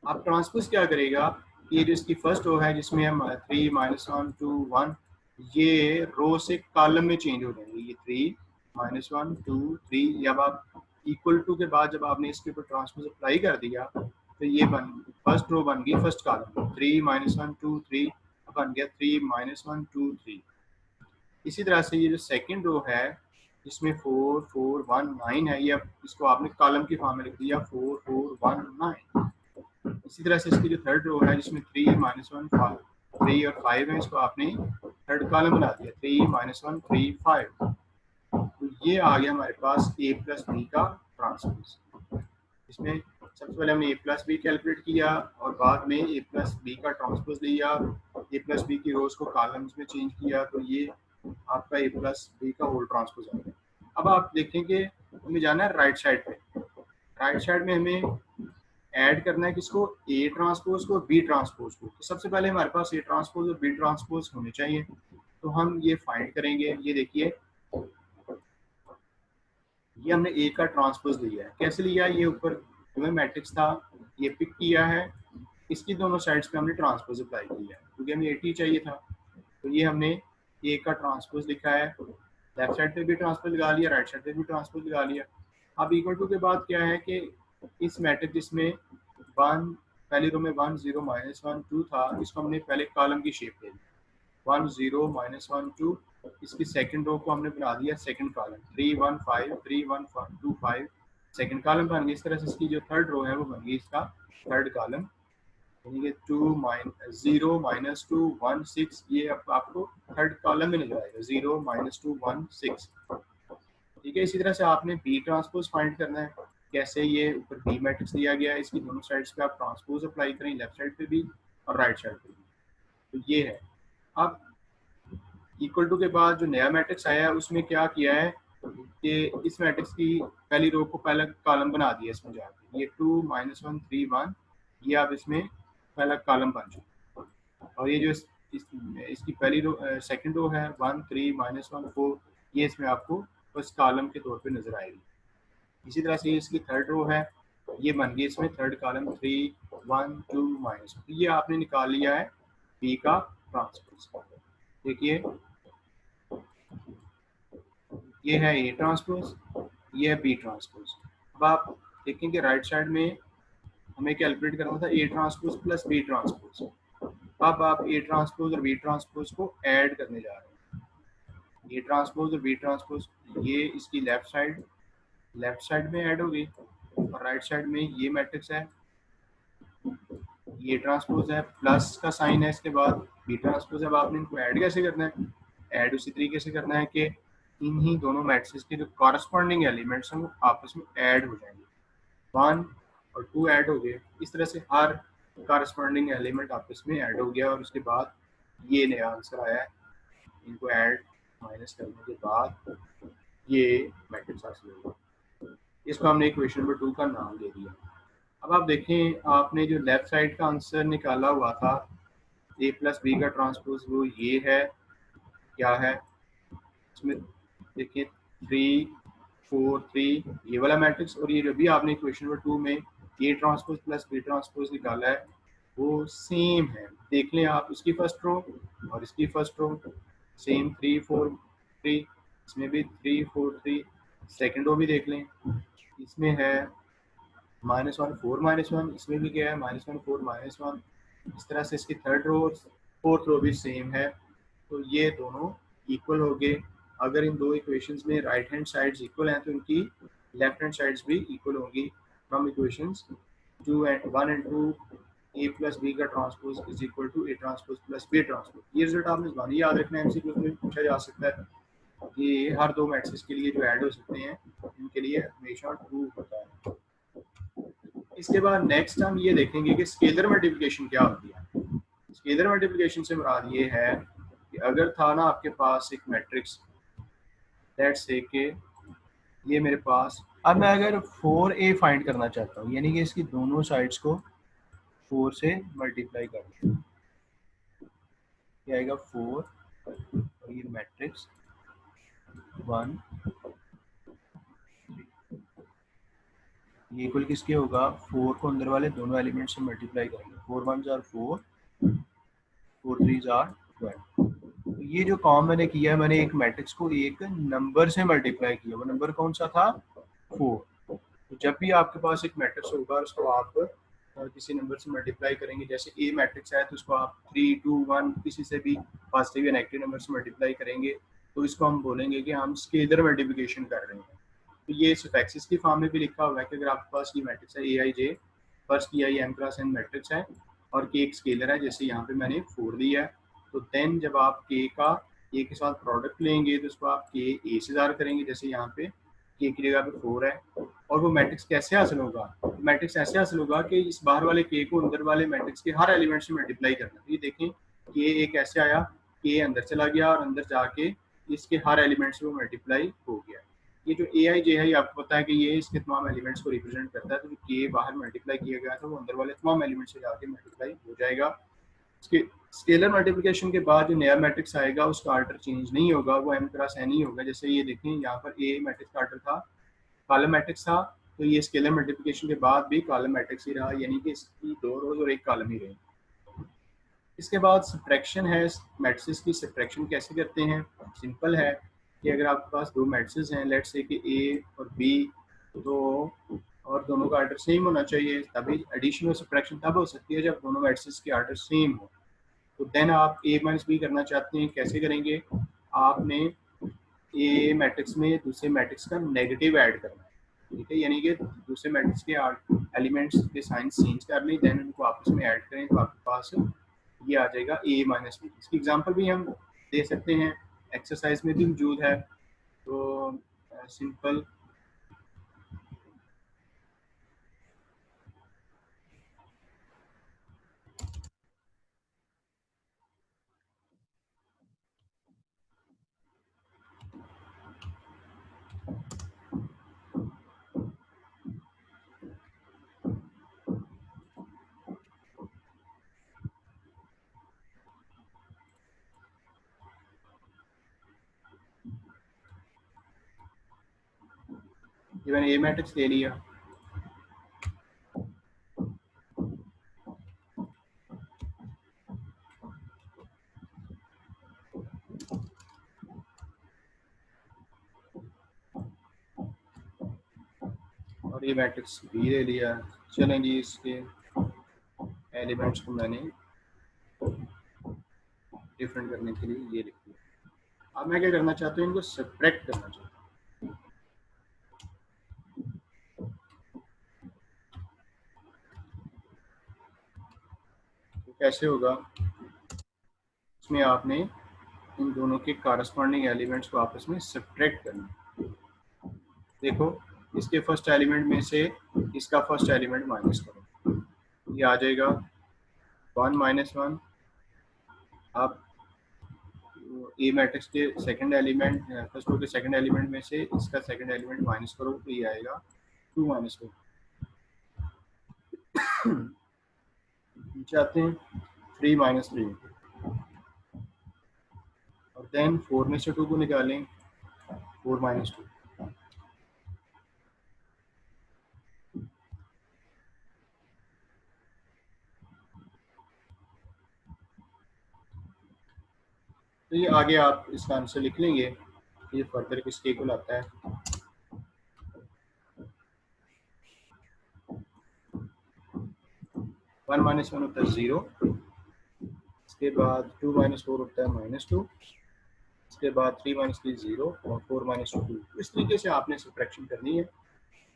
आप ट्रांसपोज क्या करेगा, ये जो इसकी फर्स्ट रो है जिसमें हम 3 -1 2 1, ये रो से कॉलम में चेंज हो जाएंगे। ये 3 -1 2 3, जब आप इक्वल टू के बाद जब आपने इसके ऊपर ट्रांसपोज अप्लाई कर दिया तो ये बन फर्स्ट रो बन गई फर्स्ट कॉलम। 3 -1 2 3 बन गया 3 -1 2 3। इसी तरह से ये जो सेकंड रो है इसमें 4 4 1 9 है, ये अब इसको आपने कॉलम की फॉर्म में लिख दिया 4 4 1 9। इसी तरह से इसकी जो थर्ड रो है जिसमें 3 -1 5 3 और 5 है, इसको आपने थर्ड कॉलम बना दिया 3 -1 3 5। तो ये आ गया हमारे पास a प्लस बी का ट्रांसपोज। इसमें सबसे पहले हमने a प्लस बी कैलकुलेट किया और बाद में a प्लस बी का ट्रांसपोज लिया, a प्लस बी की रोज को कॉलम्स में चेंज किया, तो ये आपका a प्लस बी का होल ट्रांसपोज आ गया। अब आप देखेंगे हमें जाना है राइट साइड पे। राइट साइड में हमें ऐड करना है किसको, ए ट्रांसपोज को बी ट्रांसपोज को। तो सबसे पहले हमारे पास ए ट्रांसपोज और बी ट्रांसपोज होने चाहिए, तो हम ये फाइंड करेंगे। ये देखिए ये हमने ए का ट्रांसपोज लिया है। कैसे लिया, ये ऊपर जो मैट्रिक्स था ये पिक किया है, इसकी दोनों साइड्स पे हमने ट्रांसपोज अप्लाई किया है क्योंकि हमें 80 चाहिए था। तो ये हमने ए का ट्रांसपोज लिखा है, लेफ्ट साइड पे भी ट्रांसपोज लगा लिया, राइट साइड पे भी ट्रांसपोज लगा लिया। अब इक्वल टू के बाद क्या है कि इस मैट्रिक्स जिसमें 1 पहली रो में 1 0 -1 2 था, इसको हमने पहले कॉलम की शेप दे दी 1 0 -1 2। इसकी सेकंड रो को हमने बना दिया सेकंड कॉलम 3 1 5 3 1 2 5 सेकंड कॉलम बन गई। इस तरह से इसकी जो थर्ड रो है वो बन गई इसका थर्ड कॉलम, यानी कि 2 0 -2 1 6। ये अब आपको थर्ड कॉलम में नजर आएगा 0 -2 1 6। ठीक है, इसी तरह से आपने बी ट्रांसपोज फाइंड करना है। कैसे, ये ऊपर बी मैट्रिक्स दिया गया है, इसकी दोनों साइड्स पे आप ट्रांसपोज अप्लाई करें, लेफ्ट साइड पे भी और राइट साइड पे भी। तो ये है। अब इक्वल टू के बाद जो नया मैट्रिक्स आया है उसमें क्या किया है कि इस मैट्रिक्स की पहली रो को पहला कॉलम बना दिया इसमें जाके, ये 2 -1 3 1, ये आप इसमें पहला कॉलम बन चुका। और ये जो इसकी पहली रो सेकंड रो है 1 3 -1 4, ये इसमें आपको फर्स्ट कॉलम के तौर पे नजर आएगी। इसी तरह से इसकी थर्ड रो है, ये बन गई इसमें थर्ड कॉलम 3 1 2 -1। ये आपने निकाल लिया है बी का ट्रांसपोज। देखिए ये है ए ट्रांसपोज, ये है बी ट्रांसपोज। अब आप देखेंगे राइट साइड में हमें कैलकुलेट करना था A transpose plus B transpose. अब आप ए ट्रांसपोज और बी ट्रांसपोज को ऐड करने जा रहे हैं। ए ट्रांसपोज और बी ट्रांसपोज ये इसकी लेफ्ट साइड में ऐड होगी और राइट साइड में ये मैट्रिक्स है, ये ट्रांसपोज है, प्लस का साइन है इसके बाद बी ट्रांसपोज। अब आपने इनको ऐड कैसे करना है, ऐड उसी तरीके से करना है कि इन्हीं दोनों मैट्रिक्स के जो कॉरस्पॉन्डिंग एलिमेंट्स हैं वो आपस में ऐड हो जाएंगे। 1 और 2 ऐड हो गए, इस तरह से हर कॉरस्पॉन्डिंग एलिमेंट आपस में ऐड हो गया और उसके बाद ये नया आंसर आया है। इनको ऐड माइनस करने के बाद ये मैट्रिक्स हासिल होगा। इसको हमने इक्वेशन नंबर 2 का नाम दे दिया। अब आप देखें आपने जो लेफ्ट साइड का आंसर निकाला हुआ था ए प्लस बी का ट्रांसपोज, वो ये है, क्या है इसमें देखिए 3 4 3 ये वाला मैट्रिक्स, और ये जो भी आपने इक्वेशन नंबर 2 में A transpose plus B transpose निकाला है वो सेम है। देख लें आप, इसकी फर्स्ट रो और इसकी फर्स्ट रो सेम 3 4 3, इसमें भी 3 4 3। सेकेंड रो भी देख लें, इसमें है -1 4 -1, इसमें भी क्या है -1 4 -1। इस तरह से इसकी थर्ड रो फोर्थ रो भी सेम है, तो ये दोनों इक्वल हो गए। अगर इन दो इक्वेशंस में राइट हैंड साइड्स इक्वल हैं तो इनकी लेफ्ट हैंड साइड्स भी इक्वल होंगी। From equations 1 and 2 A plus B का transpose is equal to A transpose plus B transpose. ये रिजल्ट आपने ज़बानी याद रखना है, एमसीक्यूज में पूछा जा सकता है कि हर दो मैट्रिक्स के लिए जो ऐड हो सकते हैं इनके लिए हमेशा ट्रू होता है। इसके बाद नेक्स्ट हम ये देखेंगे कि स्केलर मल्टीप्लिकेशन क्या होती है। स्केलर मल्टीप्लिकेशन से मुराद ये है कि अगर था ना आपके पास एक मैट्रिक्स, लेट्स से कि ये मेरे पास, अब मैं अगर 4a फाइंड करना चाहता हूँ, यानी कि इसकी दोनों साइड्स को 4 से मल्टीप्लाई कर दूँ, ये आएगा 4 और ये मैट्रिक्स 1 ये इक्वल किसके होगा, 4 को अंदर वाले दोनों एलिमेंट से मल्टीप्लाई करेंगे, 4 1s are 4 4 3s are 12। तो ये जो काम मैंने किया है, मैंने एक मैट्रिक्स को एक नंबर से मल्टीप्लाई किया, वो नंबर कौन सा था 4। तो जब भी आपके पास एक मैट्रिक्स होगा उसको आप किसी नंबर से मल्टीप्लाई करेंगे, जैसे ए मैट्रिक्स है तो उसको आप 3 2 1 किसी से भी पॉजिटिव या नेगेटिव नंबर से मल्टीप्लाई करेंगे, तो इसको हम बोलेंगे कि हम स्केलर मल्टीप्लिकेशन कर रहे हैं। तो ये सफेक्सिस की फॉर्म में भी लिखा हुआ है कि अगर आपके पास ये मैट्रिक्स है A I J, first E I M cross N matrix है और के एक स्केलर है, जैसे यहाँ पे मैंने 4 दिया है, तो देन जब आप के का ए के साथ प्रोडक्ट लेंगे तो उसको आप के ए से ज़ाहिर करेंगे, जैसे यहाँ पे के की जगह पे 4 है। और वो मैट्रिक्स कैसे हासिल होगा? मैट्रिक्स ऐसे हासिल होगा कि इस बाहर वाले के को अंदर वाले मैट्रिक्स के हर एलिमेंट से मल्टीप्लाई करना। तो ये देखें के एक ऐसे आया, के अंदर चला गया और अंदर जाके इसके हर एलिमेंट से वो मल्टीप्लाई हो गया। ये जो ए आई जे है, आपको पता है कि ये इसके तमाम एलिमेंट्स को रिप्रेजेंट करता है। तो जो के बाहर मल्टीप्लाई किया गया था वो अंदर वाले तमाम एलिमेंट से जाके मल्टीप्लाई हो जाएगा। इसके स्केलर मल्टीप्लिकेशन के बाद जो नया मैट्रिक्स आएगा उसका आर्डर चेंज नहीं होगा, वो एम क्रॉस एन ही होगा। जैसे ये देखें यहाँ पर ए मैट्रिक्स का आर्डर था, कॉलम मैट्रिक्स था, तो ये स्केलर मल्टीप्लिकेशन के बाद भी कॉलम मैट्रिक्स ही रहा, यानी कि इसकी 2 रोज और एक कॉलम ही रहे। इसके बाद सब्ट्रैक्शन है। मैट्रिसेस की सब्ट्रैक्शन कैसे करते हैं? सिंपल है कि अगर आपके पास 2 मैट्रिसेस हैं, लेट्स से कि ए और बी, तो और दोनों का आर्डर सेम होना चाहिए, तभी एडिशन और सब्ट्रैक्शन तब हो सकती है जब दोनों मैट्रिसेस के आर्डर सेम हो। तो देन आप ए माइनस बी करना चाहते हैं, कैसे करेंगे? आपने ए मैट्रिक्स में दूसरे मैट्रिक्स का नेगेटिव ऐड करना है, ठीक है, यानी कि दूसरे मैट्रिक्स के एलिमेंट्स के साइन चेंज कर लें, देन उनको आपस में ऐड करें, तो आपके पास ये आ जाएगा ए माइनस बी। इसकी एग्जांपल भी हम दे सकते हैं, एक्सरसाइज में भी मौजूद है। तो सिंपल ये मैंने ए मैट्रिक्स ले लिया, और ये मैट्रिक्स बी ले लिया। चलें जी, इसके एलिमेंट्स को मैंने डिफरेंट करने के लिए ये लिख दिया। अब मैं क्या करना चाहता हूँ, इनको सब्ट्रैक्ट करना चाहता हूँ। तो कैसे होगा? इसमें आपने इन दोनों के कारस्पॉन्डिंग एलिमेंट्स को आपस में सब्ट्रैक्ट करना। देखो, इसके फर्स्ट एलिमेंट में से इसका फर्स्ट एलिमेंट माइनस करो, ये आ जाएगा 1 माइनस 1। आप ए मैट्रिक्स के सेकंड एलिमेंट, फर्स्ट रो के सेकंड एलिमेंट में से इसका सेकंड एलिमेंट माइनस करो, तो ये आएगा 2 माइनस 2। चाहते हैं 3 माइनस 3, और देन 4 में से 2 को निकालें, 4 माइनस 2। तो ये आगे आप इसका आंसर लिख लेंगे, ये फर्दर किसके इक्वल आता है। 1 माइनस 1 होता है 0, इसके बाद 2 माइनस 4 होता है -2, इसके बाद 3 माइनस 3 0 और 4 माइनस 2। इस तरीके से आपने सब्ट्रैक्शन करनी है।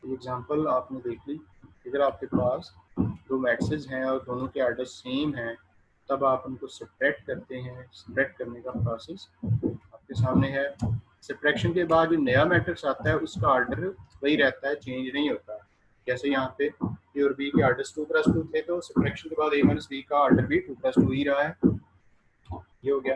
एग्जांपल आपने देख ली, अगर आपके पास 2 मैट्रिसेस हैं और दोनों के आर्डर सेम हैं, तब आप उनको सब्ट्रैक्ट करते हैं। सब्ट्रैक्ट करने का प्रोसेस आपके सामने है। सब्ट्रैक्शन के बाद जो नया मैट्रिक्स आता है उसका आर्डर वही रहता है, चेंज नहीं होता। जैसे यहाँ पे ए और बी के आर्डर्स 2+2 थे, तो सब्ट्रैक्शन के बाद ए माइनस बी का आर्डर भी 2+2 ही रहा है। ये हो गया।